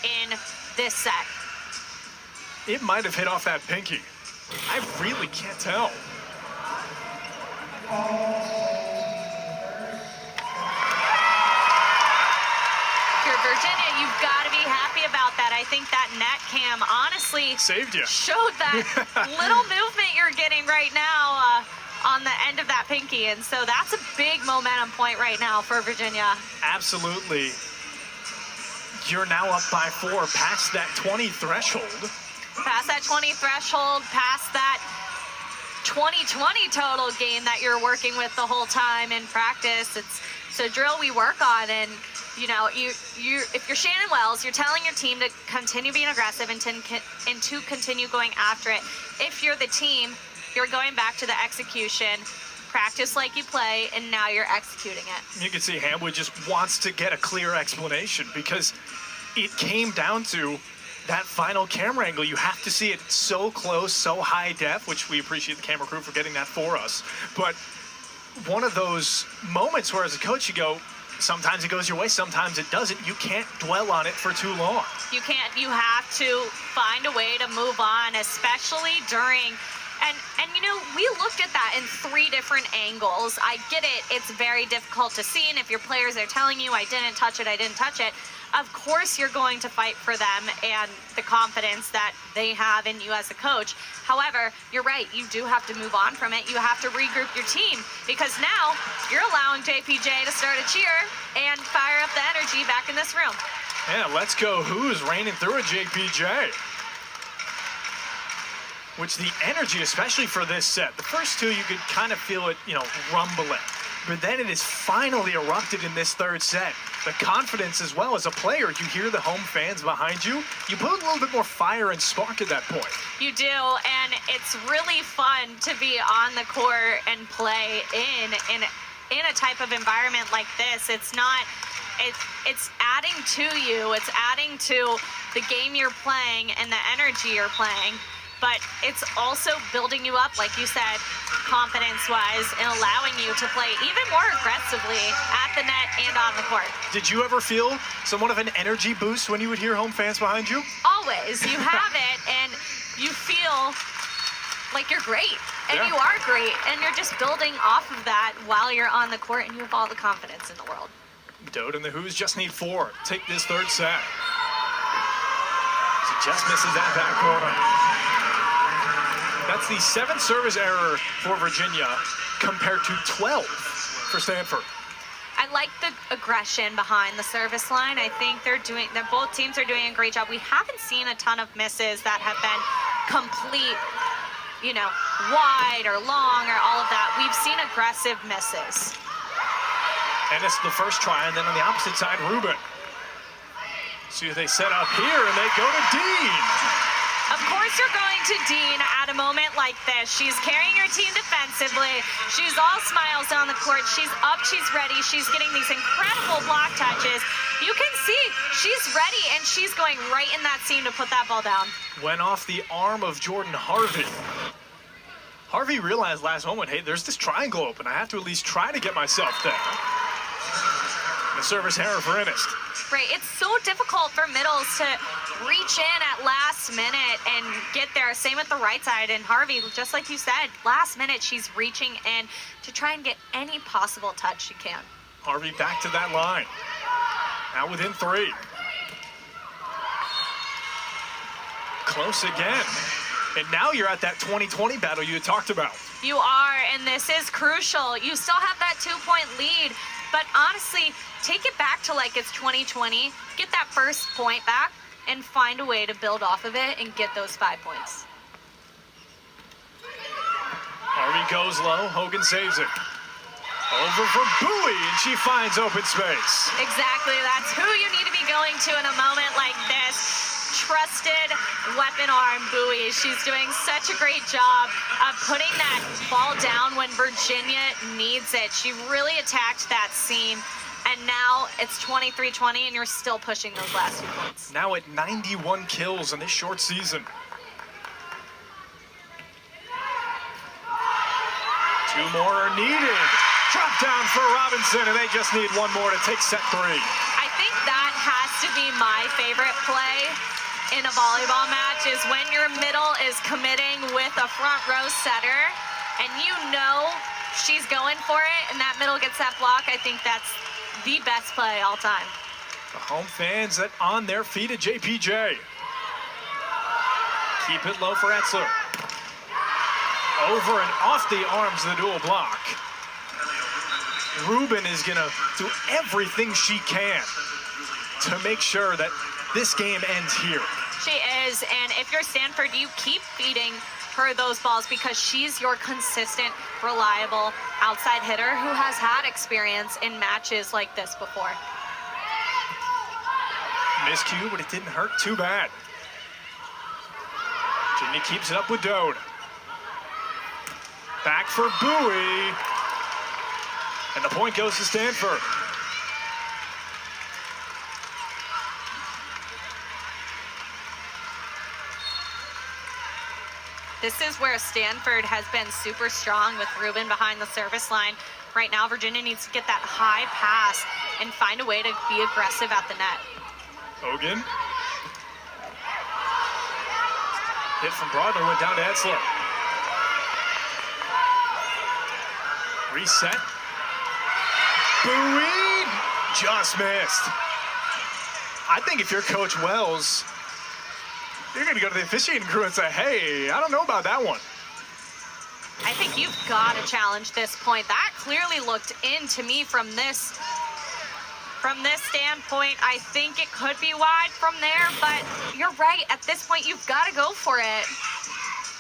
in this set. It might have hit off that pinky. I really can't tell. Virginia, you've got to be happy about that. I think that net cam honestly saved you. Showed that little movement you're getting right now on the end of that pinky. And so that's a big momentum point right now for Virginia. Absolutely. You're now up by 4, past that 20 threshold. Past that 20 threshold, past that 2020 total game that you're working with the whole time in practice. It's a drill we work on, and you know, if you're Shannon Wells, you're telling your team to continue being aggressive and to continue going after it. If you're the team, you're going back to the execution, practice like you play, and now you're executing it. You can see Hamwood just wants to get a clear explanation because it came down to that final camera angle. You have to see it so close, so high def, which we appreciate the camera crew for getting that for us. But one of those moments where as a coach you go, sometimes it goes your way, sometimes it doesn't. You can't dwell on it for too long. You can't. You have to find a way to move on, especially during. And you know, we looked at that in 3 different angles. I get it. It's very difficult to see, and if your players are telling you, I didn't touch it, of course you're going to fight for them and the confidence that they have in you as a coach. However, you're right. You do have to move on from it. You have to regroup your team, because now you're allowing JPJ to start a cheer and fire up the energy back in this room. Yeah, let's go. Who's reigning through a JPJ? Which the energy, especially for this set, the first 2 you could kind of feel it, rumbling. But then it is finally erupted in this 3rd set. The confidence as well as a player, you hear the home fans behind you. You put a little bit more fire and spark at that point. You do, and it's really fun to be on the court and play in a type of environment like this. It's adding to you. It's adding to the game you're playing and the energy you're playing. But it's also building you up, like you said, confidence-wise, and allowing you to play even more aggressively at the net and on the court. Did you ever feel somewhat of an energy boost when you would hear home fans behind you? Always. You have it, and you feel like you're great, and Yeah. you are great, and you're just building off of that while you're on the court, and you have all the confidence in the world. Dode and the Who's just need 4. Take this 3rd set. She just misses that back corner. That's the 7th service error for Virginia compared to 12 for Stanford. I like the aggression behind the service line. I think both teams are doing a great job. We haven't seen a ton of misses that have been complete, wide or long or all of that. We've seen aggressive misses. And it's the first try, and then on the opposite side, Ruben. See, they set up here, and they go to Dean. Of course you're going to Dean at a moment like this. She's carrying her team defensively. She's all smiles on the court. She's up, she's ready. She's getting these incredible block touches. You can see she's ready, and she's going right in that seam to put that ball down. Went off the arm of Jordan Harvey. Harvey realized last moment, hey, there's this triangle open. I have to at least try to get myself there. The service error for Ernest. Right, it's so difficult for middles to reach in at last minute and get there. Same with the right side. And Harvey, just like you said, last minute she's reaching in to try and get any possible touch she can. Harvey back to that line. Now within 3. Close again. And now you're at that 20-20 battle you had talked about. You are, and this is crucial. You still have that 2-point lead, but honestly, take it back to like it's 2020, get that first point back, and find a way to build off of it and get those 5 points. Harvey goes low, Hogan saves it. Over for Bowie, and she finds open space. Exactly, that's who you need to be going to in a moment like this. Trusted weapon arm Bowie. She's doing such a great job of putting that ball down when Virginia needs it. She really attacked that seam, and now it's 23-20, and you're still pushing those last 2 points. Now at 91 kills in this short season. 2 more are needed. Drop down for Robinson, and they just need 1 more to take set 3. I think that has to be my favorite play in a volleyball match, is when your middle is committing with a front row setter and you know she's going for it and that middle gets that block. I think that's the best play all time. The home fans that on their feet at JPJ. Keep it low for Etzler. Over and off the arms of the dual block. Ruben is gonna do everything she can to make sure that this game ends here. She is, and if you're Stanford, you keep feeding her those balls because she's your consistent, reliable outside hitter who has had experience in matches like this before. Miscue, but it didn't hurt too bad. Jimmy keeps it up with Dode. Back for Bowie. And the point goes to Stanford. This is where Stanford has been super strong with Ruben behind the service line. Right now, Virginia needs to get that high pass and find a way to be aggressive at the net. Hogan. Hit from Broadner, went down to Etzler. Reset. Buoyed. Just missed. I think if you're Coach Wells, you're going to go to the officiating crew and say, hey, I don't know about that one. I think you've got to challenge this point. That clearly looked in to me from this standpoint. I think it could be wide from there, but you're right. At this point, you've got to go for it.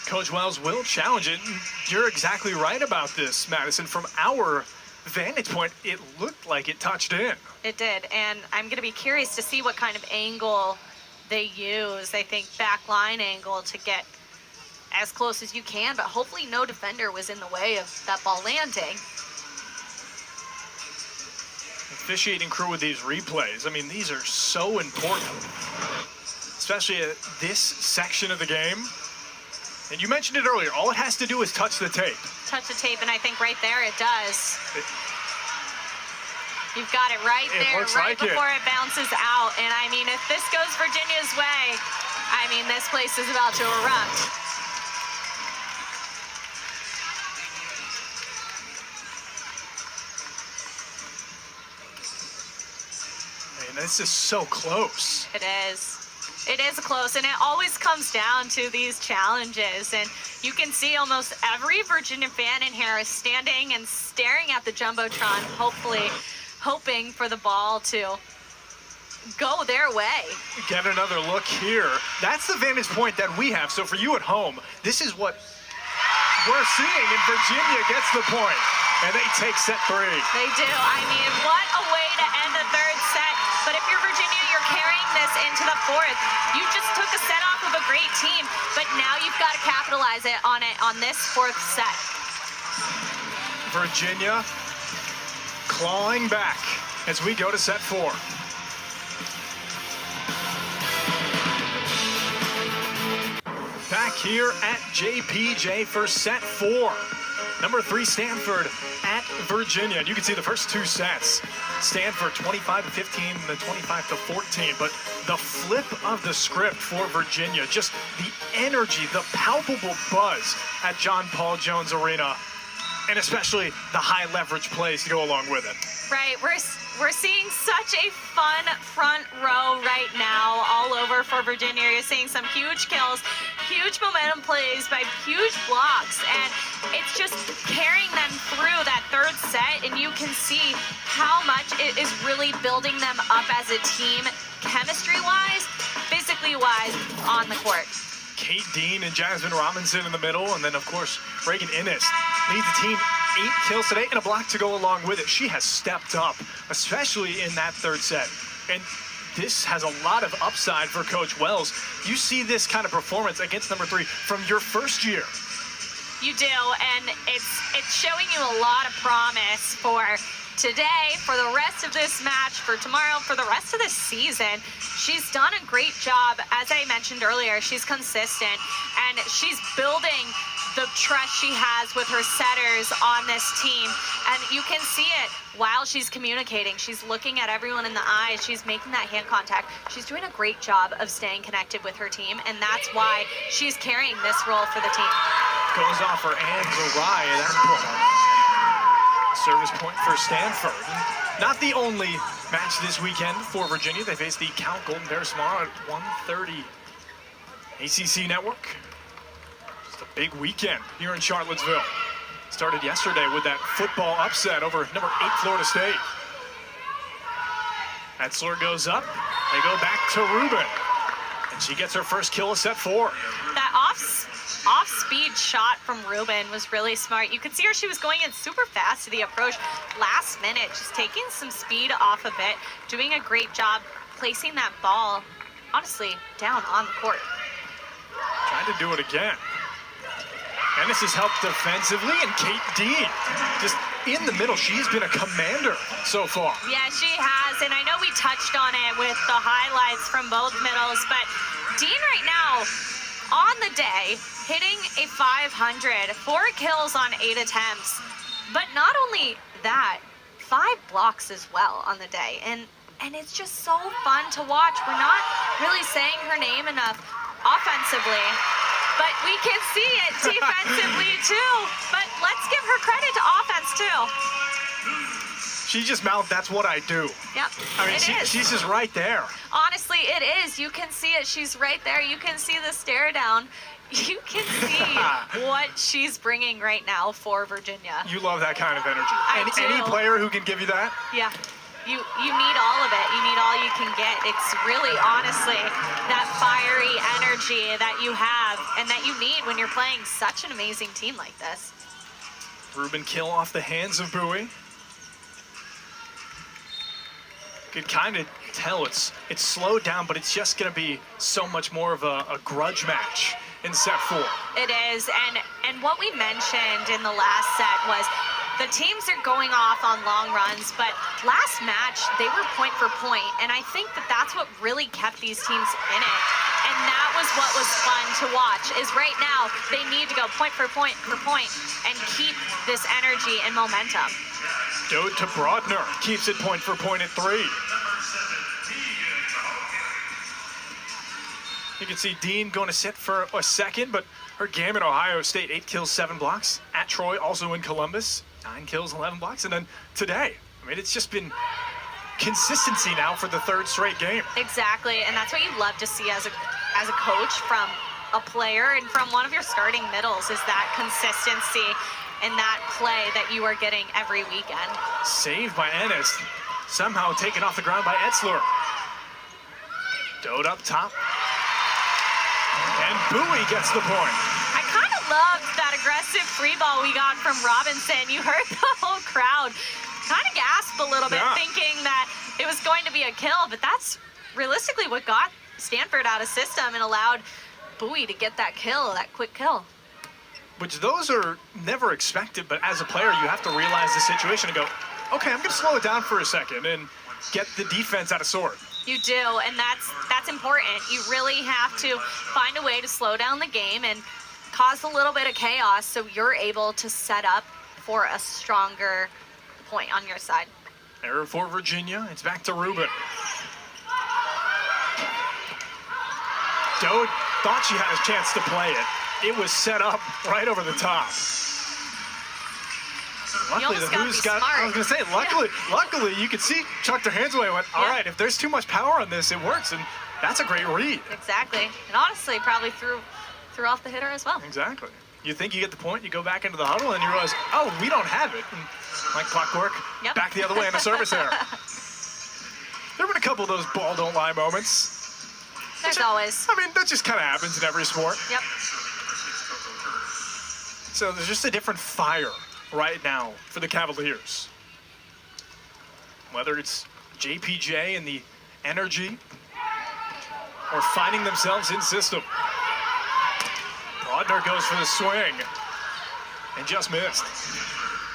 Coach Wells will challenge it. You're exactly right about this, Madison. From our vantage point, it looked like it touched in. It did, and I'm going to be curious to see what kind of angle they use. I think back line angle to get as close as you can, but hopefully no defender was in the way of that ball landing. Officiating crew with these replays, I mean, these are so important, especially at this section of the game. And you mentioned it earlier, all it has to do is touch the tape. Touch the tape, and I think right there it does. You've got it right there, right before it bounces out. And I mean, if this goes Virginia's way, I mean, this place is about to erupt. This is so close. It is. It is close, and it always comes down to these challenges. And you can see almost every Virginia fan in here is standing and staring at the Jumbotron, hopefully hoping for the ball to go their way. Get another look here. That's the vantage point that we have. So for you at home, this is what we're seeing, and Virginia gets the point. And they take set 3. They do. I mean, what a way to end the third set. But if you're Virginia, you're carrying this into the fourth. You just took a set off of a great team, but now you've got to capitalize on this fourth set. Virginia clawing back as we go to set 4. Back here at JPJ for set 4. Number 3, Stanford at Virginia. And you can see the first 2 sets. Stanford 25-15, the 25-14. But the flip of the script for Virginia, just the energy, the palpable buzz at John Paul Jones Arena, and especially the high leverage plays to go along with it. Right, we're seeing such a fun front row right now all over for Virginia. You're seeing some huge kills, huge momentum plays by huge blocks, and it's just carrying them through that third set, and you can see how much it is really building them up as a team, chemistry-wise, physically-wise, on the court. Kate Dean and Jasmine Robinson in the middle, and then, of course, Reagan Innes leads the team 8 kills today and a block to go along with it. She has stepped up, especially in that third set. And this has a lot of upside for Coach Wells. You see this kind of performance against number 3 from your first year. You do, and it's showing you a lot of promise for today, for the rest of this match, for tomorrow, for the rest of this season. She's done a great job. As I mentioned earlier, she's consistent, and she's building the trust she has with her setters on this team. And you can see it while she's communicating. She's looking at everyone in the eyes. She's making that hand contact. She's doing a great job of staying connected with her team, and that's why she's carrying this role for the team. Goes off her hands awry at that point. Service point for Stanford. Not the only match this weekend for Virginia. They face the Cal Golden Bears tomorrow at 1:30. ACC Network. Just a big weekend here in Charlottesville. Started yesterday with that football upset over number 8 Florida State. Etzler goes up. They go back to Ruben. And she gets her first kill of set 4. That off-speed shot from Ruben was really smart. You could see her, she was going in super fast to the approach last minute, just taking some speed off of it, doing a great job placing that ball, honestly, down on the court. Trying to do it again. And this has helped defensively, and Kate Dean, just in the middle, she's been a commander so far. Yeah, she has, and I know we touched on it with the highlights from both middles, but Dean right now, on the day, hitting a 500, 4 kills on 8 attempts. But not only that, 5 blocks as well on the day. And it's just so fun to watch. We're not really saying her name enough offensively, but we can see it defensively too. But let's give her credit to offense too. She just mouthed, "That's what I do." Yep, I mean, she's just right there. Honestly, it is. You can see it. She's right there. You can see the stare down. You can see what she's bringing right now for Virginia. You love that kind of energy. I do. Any player who can give you that? Yeah. You need all of it. You need all you can get. It's really, honestly, that fiery energy that you have and that you need when you're playing such an amazing team like this. Ruben kill off the hands of Bowie. Could kind of tell it's slowed down, but it's just going to be so much more of a grudge match in set 4. It is, and what we mentioned in the last set was the teams are going off on long runs, but last match they were point for point, and I think that that's what really kept these teams in it. And that was what was fun to watch, is right now they need to go point for point and keep this energy and momentum. Dode to Brodner, keeps it point for point at 3. You can see Dean going to sit for a second, but her game at Ohio State, 8 kills, 7 blocks. At Troy, also in Columbus, 9 kills, 11 blocks. And then today, I mean, it's just been consistency now for the 3rd straight game. Exactly, and that's what you love to see as a coach from a player and from one of your starting middles, is that consistency and that play that you are getting every weekend. Saved by Ennis, somehow taken off the ground by Etzler. Dode up top. And Bowie gets the point. I kind of loved that aggressive free ball we got from Robinson. You heard the whole crowd kind of gasp a little bit, thinking that it was going to be a kill, but that's realistically what got Stanford out of system and allowed Bowie to get that kill, that quick kill. Which those are never expected, but as a player, you have to realize the situation and go, okay, I'm going to slow it down for a second and get the defense out of sort. You do, and that's important. You really have to find a way to slow down the game and cause a little bit of chaos so you're able to set up for a stronger point on your side. Error for Virginia. It's back to Ruben. Dode thought she had a chance to play it. It was set up right over the top. Luckily, the Who's got. I was going to say, luckily, you could see chucked her hands away and went, all right, if there's too much power on this, it works. And that's a great read. Exactly. And honestly, probably threw off the hitter as well. Exactly. You think you get the point, you go back into the huddle, and you realize, oh, we don't have it. And like clockwork, back the other way in a service error. There have been a couple of those ball don't lie moments. There's always. I mean, that just kind of happens in every sport. Yep. So there's just a different fire right now for the Cavaliers. Whether it's JPJ and the energy or finding themselves in system. Brodner goes for the swing and just missed.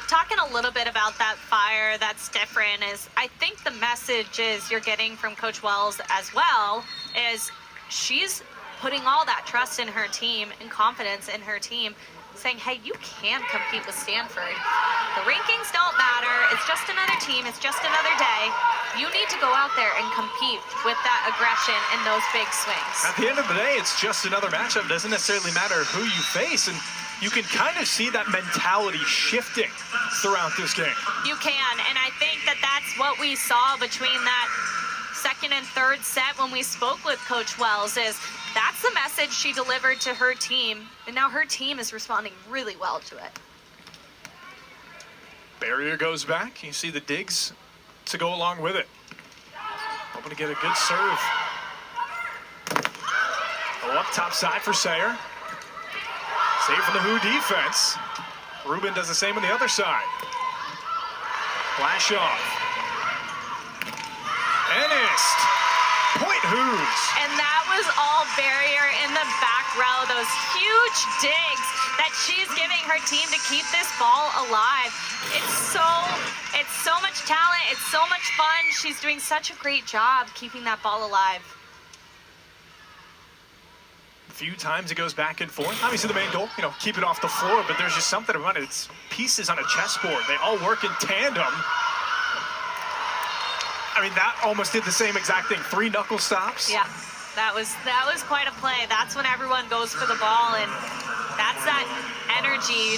Talking a little bit about that fire that's different is, I think the messages you're getting from Coach Wells as well is she's putting all that trust in her team and confidence in her team, saying, hey, you can compete with Stanford. The rankings don't matter. It's just another team. It's just another day. You need to go out there and compete with that aggression and those big swings. At the end of the day, it's just another matchup. It doesn't necessarily matter who you face, and you can kind of see that mentality shifting throughout this game. You can, and I think that that's what we saw between that second and third set when we spoke with Coach Wells, is that's the message she delivered to her team, and now her team is responding really well to it. Barrier goes back. You see the digs to go along with it. Hoping to get a good serve. Oh, up top side for Sayer. Save from the Who defense. Ruben does the same on the other side. Flash off. Ennis. Point Who's. And that was all Barrier in the back row. Those huge digs that she's giving her team to keep this ball alive. It's so much talent. It's so much fun. She's doing such a great job keeping that ball alive. few times it goes back and forth. Obviously the main goal, keep it off the floor, but there's just something about it. It's pieces on a chessboard. They all work in tandem. I mean, that almost did the same exact thing. 3 knuckle stops. Yeah, that was quite a play. That's when everyone goes for the ball, and that's that energy,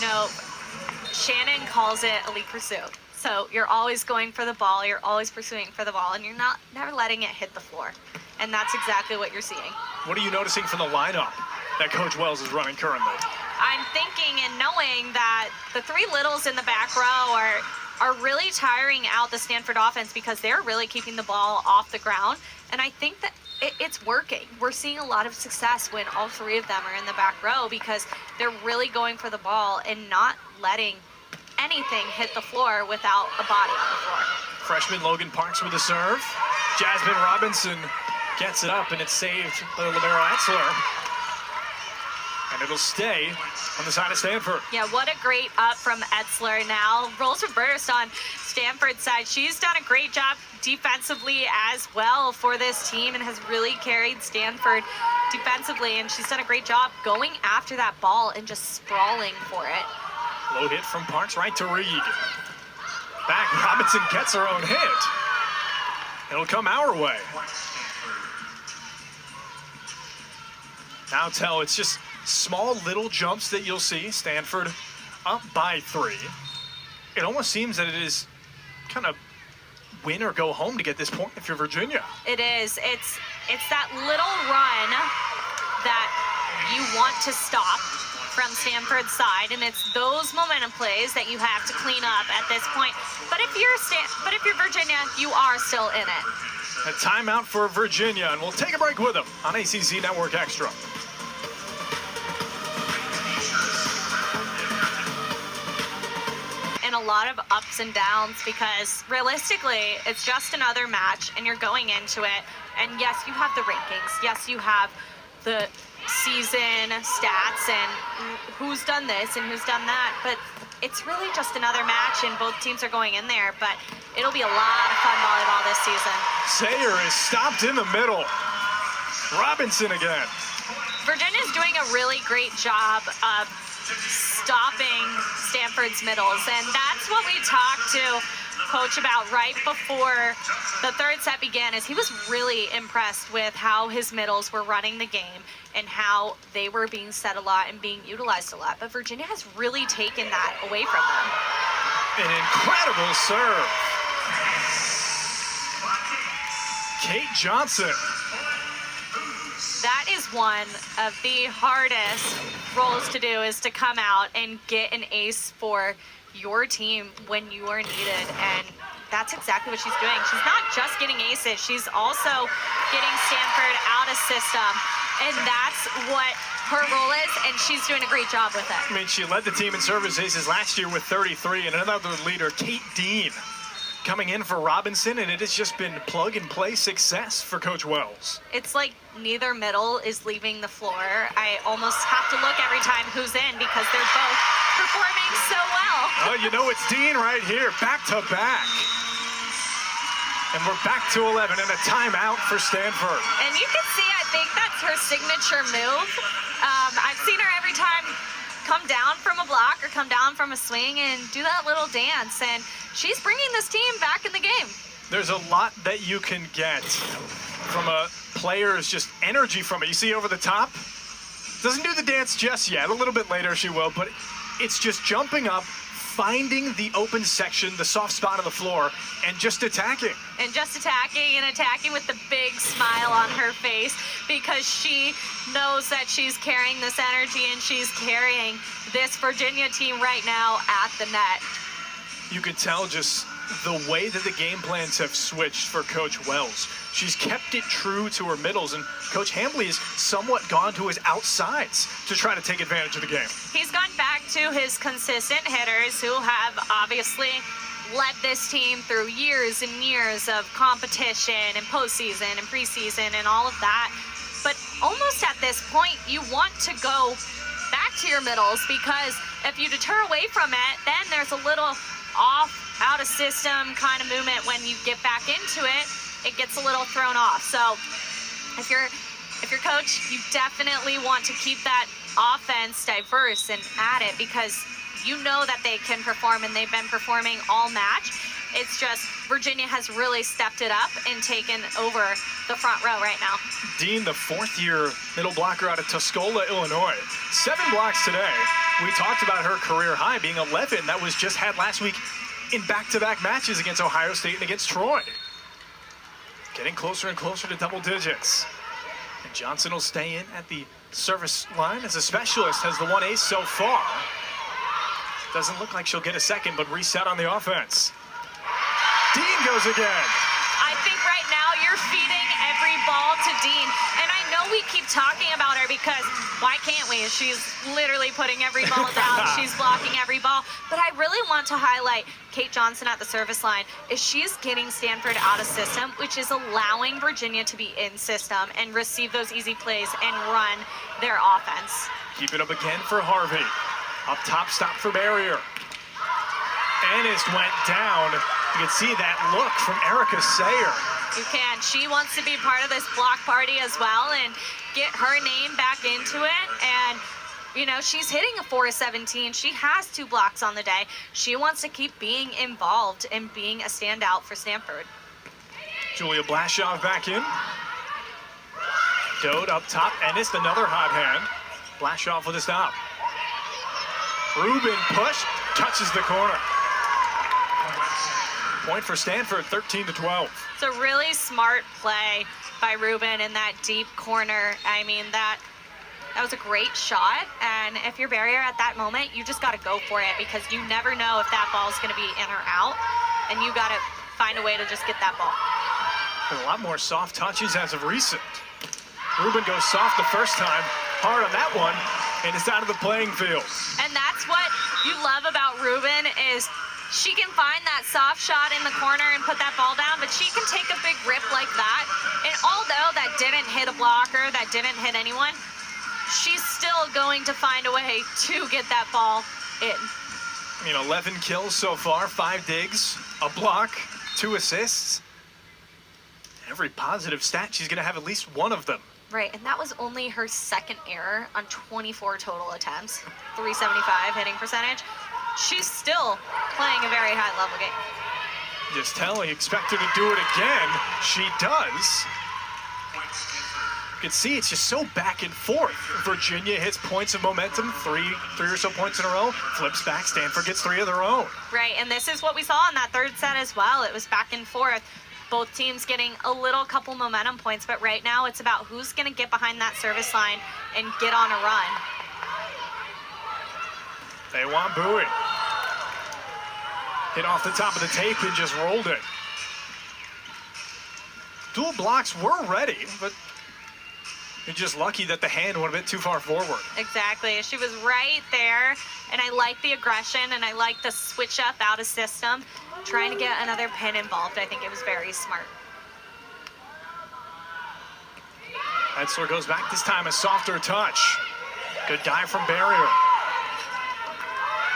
Shannon calls it elite pursuit. So you're always going for the ball, you're always pursuing for the ball, and you're never letting it hit the floor. And that's exactly what you're seeing. What are you noticing from the lineup that Coach Wells is running currently? I'm thinking and knowing that the 3 littles in the back row are really tiring out the Stanford offense because they're really keeping the ball off the ground. And I think that it's working. We're seeing a lot of success when all 3 of them are in the back row because they're really going for the ball and not letting anything hit the floor without a body on the floor. Freshman Logan Parks with a serve. Jasmine Robinson gets it up, and it's saved by Libero Etzler. And it'll stay on the side of Stanford. Yeah, what a great up from Etzler now. Rolls reversed on Stanford's side. She's done a great job defensively as well for this team and has really carried Stanford defensively. And she's done a great job going after that ball and just sprawling for it. Low hit from Parks right to Reed. Back, Robinson gets her own hit. It'll come our way. Now it's just small little jumps that you'll see. Stanford up by 3. It almost seems that it is kind of win or go home to get this point if you're Virginia. It is. It's that little run that you want to stop from Stanford's side, and it's those momentum plays that you have to clean up at this point. But if you're Virginia, you are still in it. A timeout for Virginia, and we'll take a break with them on ACC Network Extra. And a lot of ups and downs because realistically, it's just another match, and you're going into it. And yes, you have the rankings. Yes, you have the season stats and who's done this and who's done that, but it's really just another match and both teams are going in there, but it'll be a lot of fun volleyball this season. Sayer is stopped in the middle. Robinson again. Virginia's doing a really great job of stopping Stanford's middles, and that's what we talked to Coach about right before the 3rd set began, is he was really impressed with how his middles were running the game and how they were being set a lot and being utilized a lot. But Virginia has really taken that away from them. An incredible serve. Kate Johnson. That is one of the hardest roles to do, is to come out and get an ace for your team when you are needed, and that's exactly what she's doing. She's not just getting aces, she's also getting Stanford out of system, and that's what her role is, and she's doing a great job with it. I mean, she led the team in service aces last year with 33, and another leader, Kate Dean, coming in for Robinson, and it has just been plug-and-play success for Coach Wells. It's like neither middle is leaving the floor. I almost have to look every time who's in because they're both performing so well. Oh, it's Dean right here, back to back. And we're back to 11 and a timeout for Stanford. And you can see, I think that's her signature move. I've seen her every time come down from a block or come down from a swing and do that little dance, and she's bringing this team back in the game. There's a lot that you can get from a player's just energy from it. You see over the top, doesn't do the dance just yet. A little bit later she will, but it's just jumping up, finding the open section, the soft spot on the floor, and just attacking. And just attacking with the big smile on her face, because she knows that she's carrying this energy and she's carrying this Virginia team right now at the net. You could tell just the way that the game plans have switched for Coach Wells. She's kept it true to her middles, and Coach Hambly has somewhat gone to his outsides to try to take advantage of the game. He's gone back to his consistent hitters who have obviously led this team through years and years of competition and postseason and preseason and all of that. But almost at this point, you want to go back to your middles, because if you deter away from it, then there's a little out of system kind of movement. When you get back into it, it gets a little thrown off. So if you're if you're coach, you definitely want to keep that offense diverse and at it, because you know that they can perform, and they've been performing all match. It's just Virginia has really stepped it up and taken over the front row right now. Dean, the fourth-year middle blocker out of Tuscola, Illinois. 7 blocks today. We talked about her career high being 11. That was just had last week in back-to-back matches against Ohio State and against Troy. Getting closer and closer to double digits. And Johnson will stay in at the service line as a specialist, has the 1 ace so far. Doesn't look like she'll get a second, but reset on the offense. Dean goes again. I think right now you're feeding every ball to Dean. And I know we keep talking about her because why can't we? She's literally putting every ball down. She's blocking every ball. But I really want to highlight Kate Johnson at the service line. Is she's getting Stanford out of system, which is allowing Virginia to be in system and receive those easy plays and run their offense. Keep it up again for Harvey. Up top, stop for barrier. Ennis went down. You can see that look from Erica Sayer. You can. She wants to be part of this block party as well and get her name back into it. And, you know, she's hitting a 4-17. She has 2 blocks on the day. She wants to keep being involved and being a standout for Stanford. Julia Blashoff back in. Dode up top. Ennis, another hot hand. Blashoff with a stop. Rubin push, touches the corner. Point for Stanford, 13-12. It's a really smart play by Rubin in that deep corner. I mean, that was a great shot. And if you're barrier at that moment, you just got to go for it, because you never know if that ball is going to be in or out. And you got to find a way to just get that ball. Been a lot more soft touches as of recent. Rubin goes soft the first time, hard on that one, and it's out of the playing field. And that's what you love about Rubin is she can find that soft shot in the corner and put that ball down, but she can take a big rip like that. And although that didn't hit a blocker, that didn't hit anyone, she's still going to find a way to get that ball in. I mean, 11 kills so far, 5 digs, a block, 2 assists. Every positive stat, she's going to have at least one of them. Right, and that was only her second error on 24 total attempts, 375 hitting percentage. She's still playing a very high level game. Just telling, expect her to do it again. She does. You can see it's just so back and forth. Virginia hits points of momentum, three or so points in a row, flips back, Stanford gets 3 of their own. Right, and this is what we saw in that third set as well. It was back and forth. Both teams getting a couple momentum points, but right now it's about who's going to get behind that service line and get on a run. They want Bowie. Hit off the top of the tape and just rolled it. Dual blocks were ready, but you're just lucky that the hand went a bit too far forward. Exactly. She was right there, and I like the aggression, and I like the switch up out of system, trying to get another pin involved. I think it was very smart. Etzler goes back, this time a softer touch. Good dive from barrier.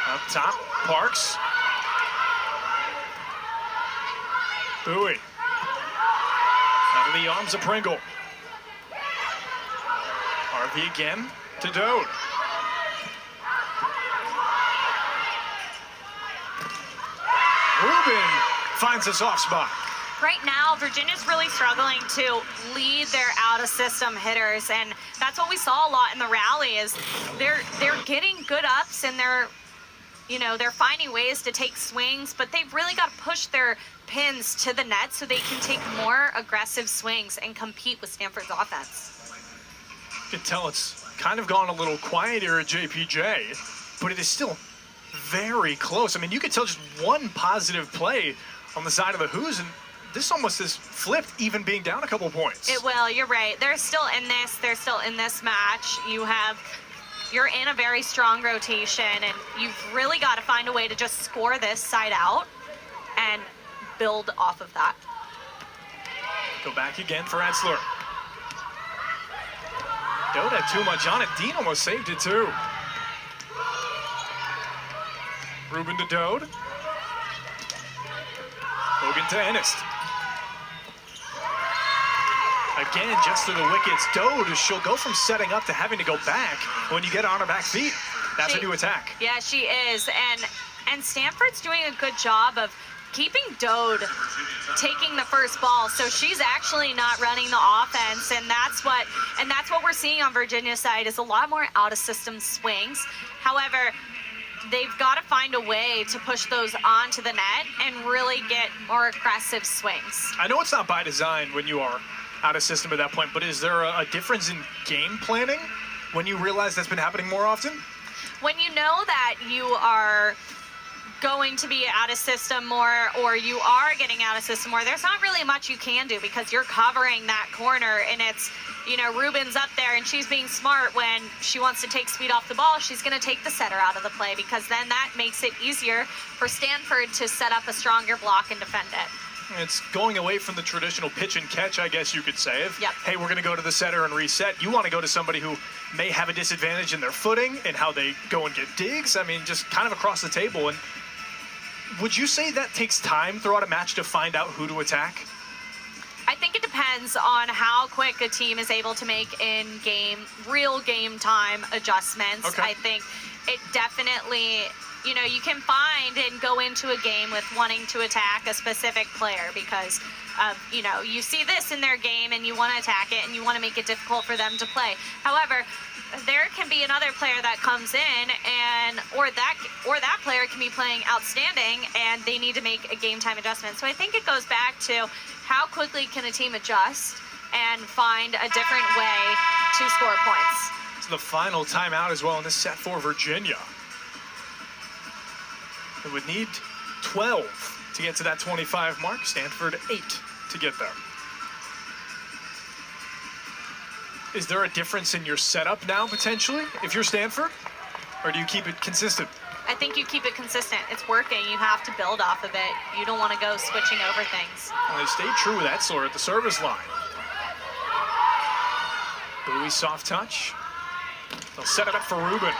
Up top, Parks. Bowie. Out of the arms of Pringle. Harvey again to Dode. Rubin finds a soft spot. Right now, Virginia's really struggling to lead their out-of-system hitters, and that's what we saw a lot in the rally. Is they're getting good ups, and they're finding ways to take swings, but they've really got to push their pins to the net so they can take more aggressive swings and compete with Stanford's offense. You can tell it's kind of gone a little quieter at JPJ, but it is still very close. I mean, you could tell just one positive play on the side of the Who's, and this almost is flipped, even being down a couple points. It will. You're right. They're still in this. They're still in this match. You're in a very strong rotation, and you've really got to find a way to just score this side out and build off of that. Go back again for Etzler. Dode had too much on it. Dean almost saved it too. Rubin to Dode. Hogan to Ennis. again, just to the wickets. Dode, she'll go from setting up to having to go back. When you get on her back feet, that's when you attack. Yeah, she is. And Stanford's doing a good job of keeping Dode taking the first ball, so she's actually not running the offense, and that's what we're seeing on Virginia's side is a lot more out of system swings. However, they've got to find a way to push those onto the net and really get more aggressive swings. I know it's not by design when you are out of system at that point, but is there a difference in game planning when you realize that's been happening more often? When you know that you are going to be out of system more, or you are getting out of system more, there's not really much you can do because you're covering that corner, and it's, Ruben's up there and she's being smart. When she wants to take speed off the ball, she's going to take the setter out of the play, because then that makes it easier for Stanford to set up a stronger block and defend it. It's going away from the traditional pitch and catch, I guess you could say. Yep. Hey, we're going to go to the setter and reset. You want to go to somebody who may have a disadvantage in their footing and how they go and get digs. I mean, just kind of across the table. And would you say that takes time throughout a match to find out who to attack? I think it depends on how quick a team is able to make real game time adjustments. Okay. I think it definitely, you can find and go into a game with wanting to attack a specific player because, you see this in their game and you want to attack it and you want to make it difficult for them to play. However, there can be another player that comes in or that player can be playing outstanding and they need to make a game time adjustment. So I think it goes back to how quickly can a team adjust and find a different way to score points. It's the final timeout as well in this set for Virginia. It would need 12 to get to that 25 mark. Stanford 8 to get there. Is there a difference in your setup now, potentially, if you're Stanford? Or do you keep it consistent? I think you keep it consistent. It's working. You have to build off of it. You don't want to go switching over things. Well, they stayed true with Etzler at the service line. Bowie soft touch. They'll set it up for Ruben.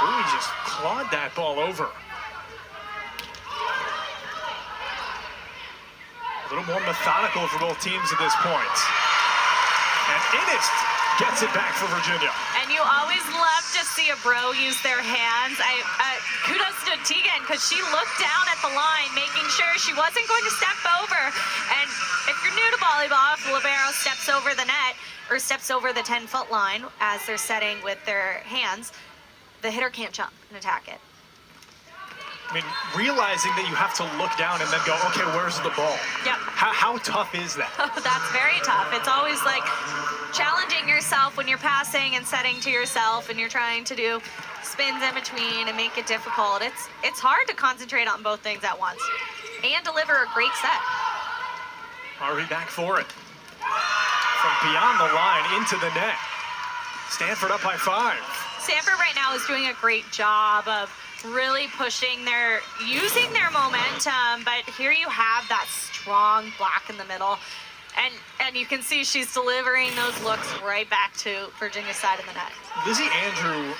Bowie just clawed that ball over. A little more methodical for both teams at this point. And Inist gets it back for Virginia. And you always love to see a bro use their hands. Kudos to Tegan, because she looked down at the line, making sure she wasn't going to step over. And if you're new to volleyball, if the libero steps over the net or steps over the 10-foot line as they're setting with their hands, the hitter can't jump and attack it. I mean, realizing that you have to look down and then go, okay, where's the ball? Yep. How tough is that? That's very tough. It's always like challenging yourself when you're passing and setting to yourself and you're trying to do spins in between and make it difficult. It's hard to concentrate on both things at once and deliver a great set. Harvey back for it. From beyond the line into the net. Stanford up by 5. Stanford right now is doing a great job of really using their momentum, but here you have that strong block in the middle, and you can see she's delivering those looks right back to Virginia's side of the net. Lizzie Andrew,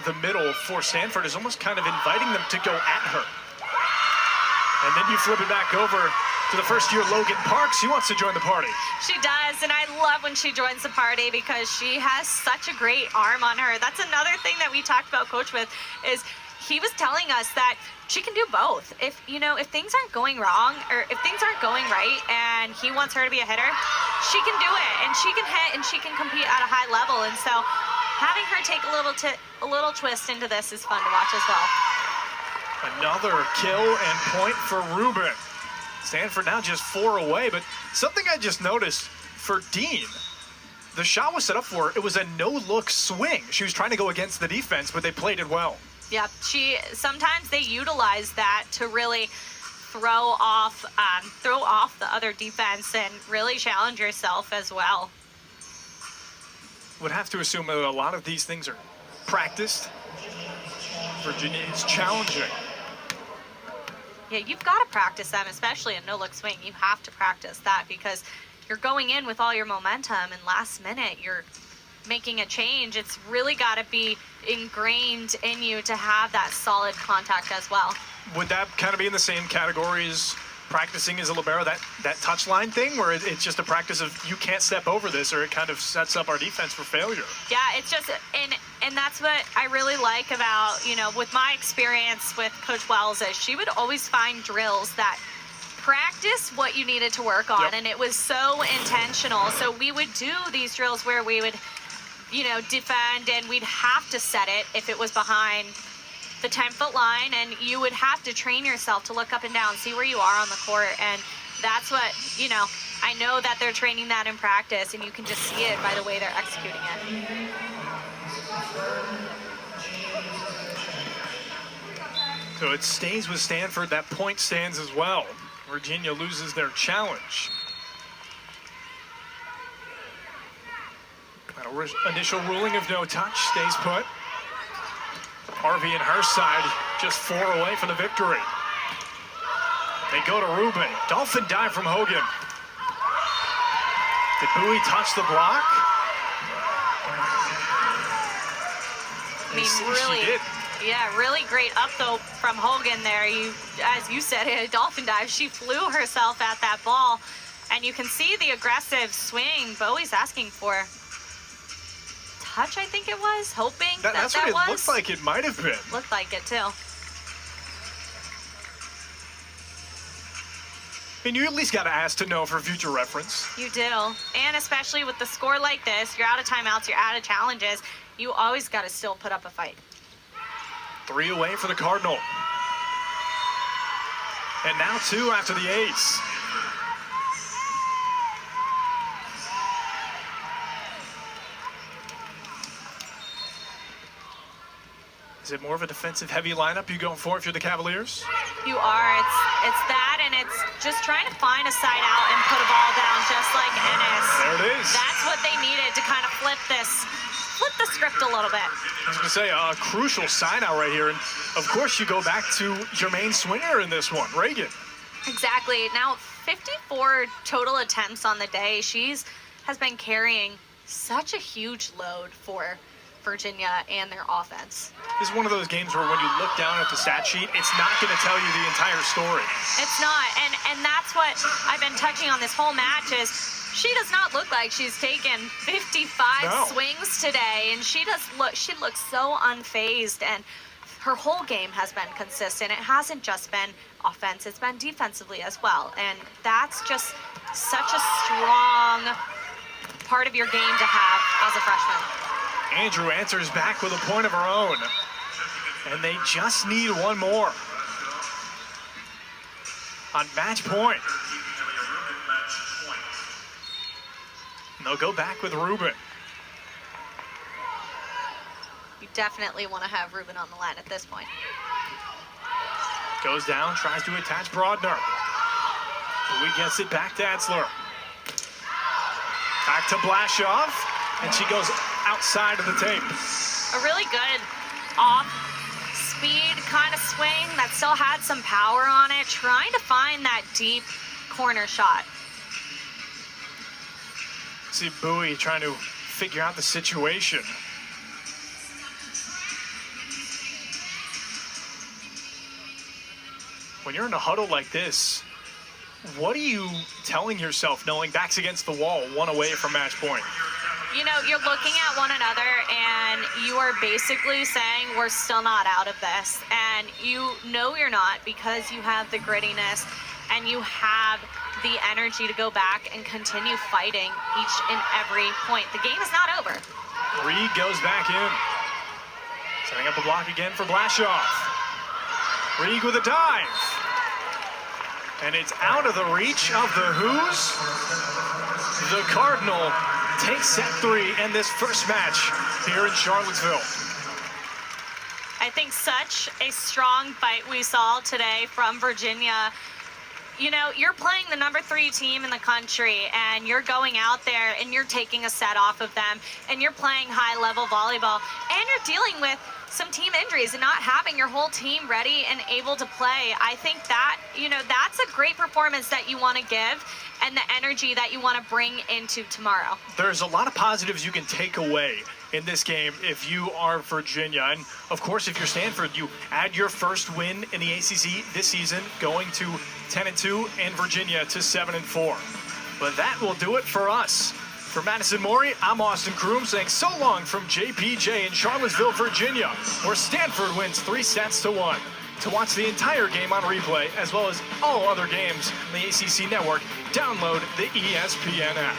the middle for Stanford, is almost kind of inviting them to go at her. And then you flip it back over to the first-year Logan Parks. She wants to join the party. She does, and I love when she joins the party because she has such a great arm on her. That's another thing that we talked about Coach with is he was telling us that she can do both. If things aren't going wrong or if things aren't going right and he wants her to be a hitter, she can do it and she can hit and she can compete at a high level. And so having her take a little twist into this is fun to watch as well. Another kill and point for Ruben. Stanford now just 4 away, but something I just noticed for Dean, the shot was set up for her. It was a no-look swing. She was trying to go against the defense, but they played it well. Yeah, sometimes they utilize that to really throw off the other defense and really challenge yourself as well. Would have to assume that a lot of these things are practiced. Virginia is challenging. Yeah, you've got to practice them, especially a no-look swing. You have to practice that because you're going in with all your momentum, and last minute you're making a change. It's really got to be ingrained in you to have that solid contact as well. Would that kind of be in the same categories practicing as a libero, that touchline thing where it's just a practice of you can't step over this or it kind of sets up our defense for failure. Yeah, it's just, and that's what I really like about, with my experience with Coach Wells is she would always find drills that practice what you needed to work on, and it was so intentional. So we would do these drills where we would, defend, and we'd have to set it if it was behind the 10-foot line, and you would have to train yourself to look up and down, see where you are on the court, and that's what, I know that they're training that in practice, and you can just see it by the way they're executing it. So it stays with Stanford. That point stands as well. Virginia loses their challenge. That initial ruling of no touch stays put. Harvey and her side just 4 away from the victory. They go to Rubin. Dolphin dive from Hogan. Did Bowie touch the block? I mean, really, she did. Yeah, really great up though from Hogan there. As you said, a dolphin dive. She flew herself at that ball, and you can see the aggressive swing Bowie's asking for. Touch, I think it was, hoping that's what it looked like. It might have been. Looked like it too. I mean, you at least got to ask to know for future reference. You do, and especially with the score like this, you're out of timeouts, you're out of challenges. You always got to still put up a fight. 3 away for the Cardinal. And now 2 after the ace. Is it more of a defensive-heavy lineup you going for if you're the Cavaliers? You are. It's that, and it's just trying to find a side out and put a ball down just like Ennis. There it is. That's what they needed to kind of flip the script a little bit. I was going to say, a crucial side out right here. And, of course, you go back to your main swinger in this one, Reagan. Exactly. Now, 54 total attempts on the day. Has been carrying such a huge load for Virginia and their offense. This is one of those games where when you look down at the stat sheet, it's not going to tell you the entire story. It's not, and that's what I've been touching on this whole match is she does not look like she's taken 55 swings today, and she looks so unfazed, and her whole game has been consistent. It hasn't just been offense, it's been defensively as well, and that's just such a strong part of your game to have as a freshman. Andrew answers back with a point of her own. And they just need one more. On match point. And they'll go back with Rubin. You definitely want to have Rubin on the line at this point. Goes down, tries to attach Broadner. Bowie gets it back to Etzler. Back to Blashoff. And she goes outside of the tape. A really good off-speed kind of swing that still had some power on it, trying to find that deep corner shot. See Bowie trying to figure out the situation. When you're in a huddle like this, what are you telling yourself knowing back's against the wall, 1 away from match point? You're looking at one another and you are basically saying we're still not out of this. And you know you're not because you have the grittiness and you have the energy to go back and continue fighting each and every point. The game is not over. Reed goes back in. Setting up a block again for Blashoff. Reed with a dive. And it's out of the reach of the Who's. The Cardinal takes set 3 in this first match here in Charlottesville. I think such a strong fight we saw today from Virginia. You're playing the number 3 team in the country, and you're going out there and you're taking a set off of them, and you're playing high-level volleyball, and you're dealing with some team injuries and not having your whole team ready and able to play. I think that, that's a great performance that you want to give and the energy that you want to bring into tomorrow. There's a lot of positives you can take away in this game if you are Virginia. And of course, if you're Stanford, you add your first win in the ACC this season, going to 10-2, and Virginia to 7-4. But that will do it for us. For Madison Mori, I'm Austin Kroom saying so long from JPJ in Charlottesville, Virginia, where Stanford wins 3-1. To watch the entire game on replay, as well as all other games on the ACC network, download the ESPN app.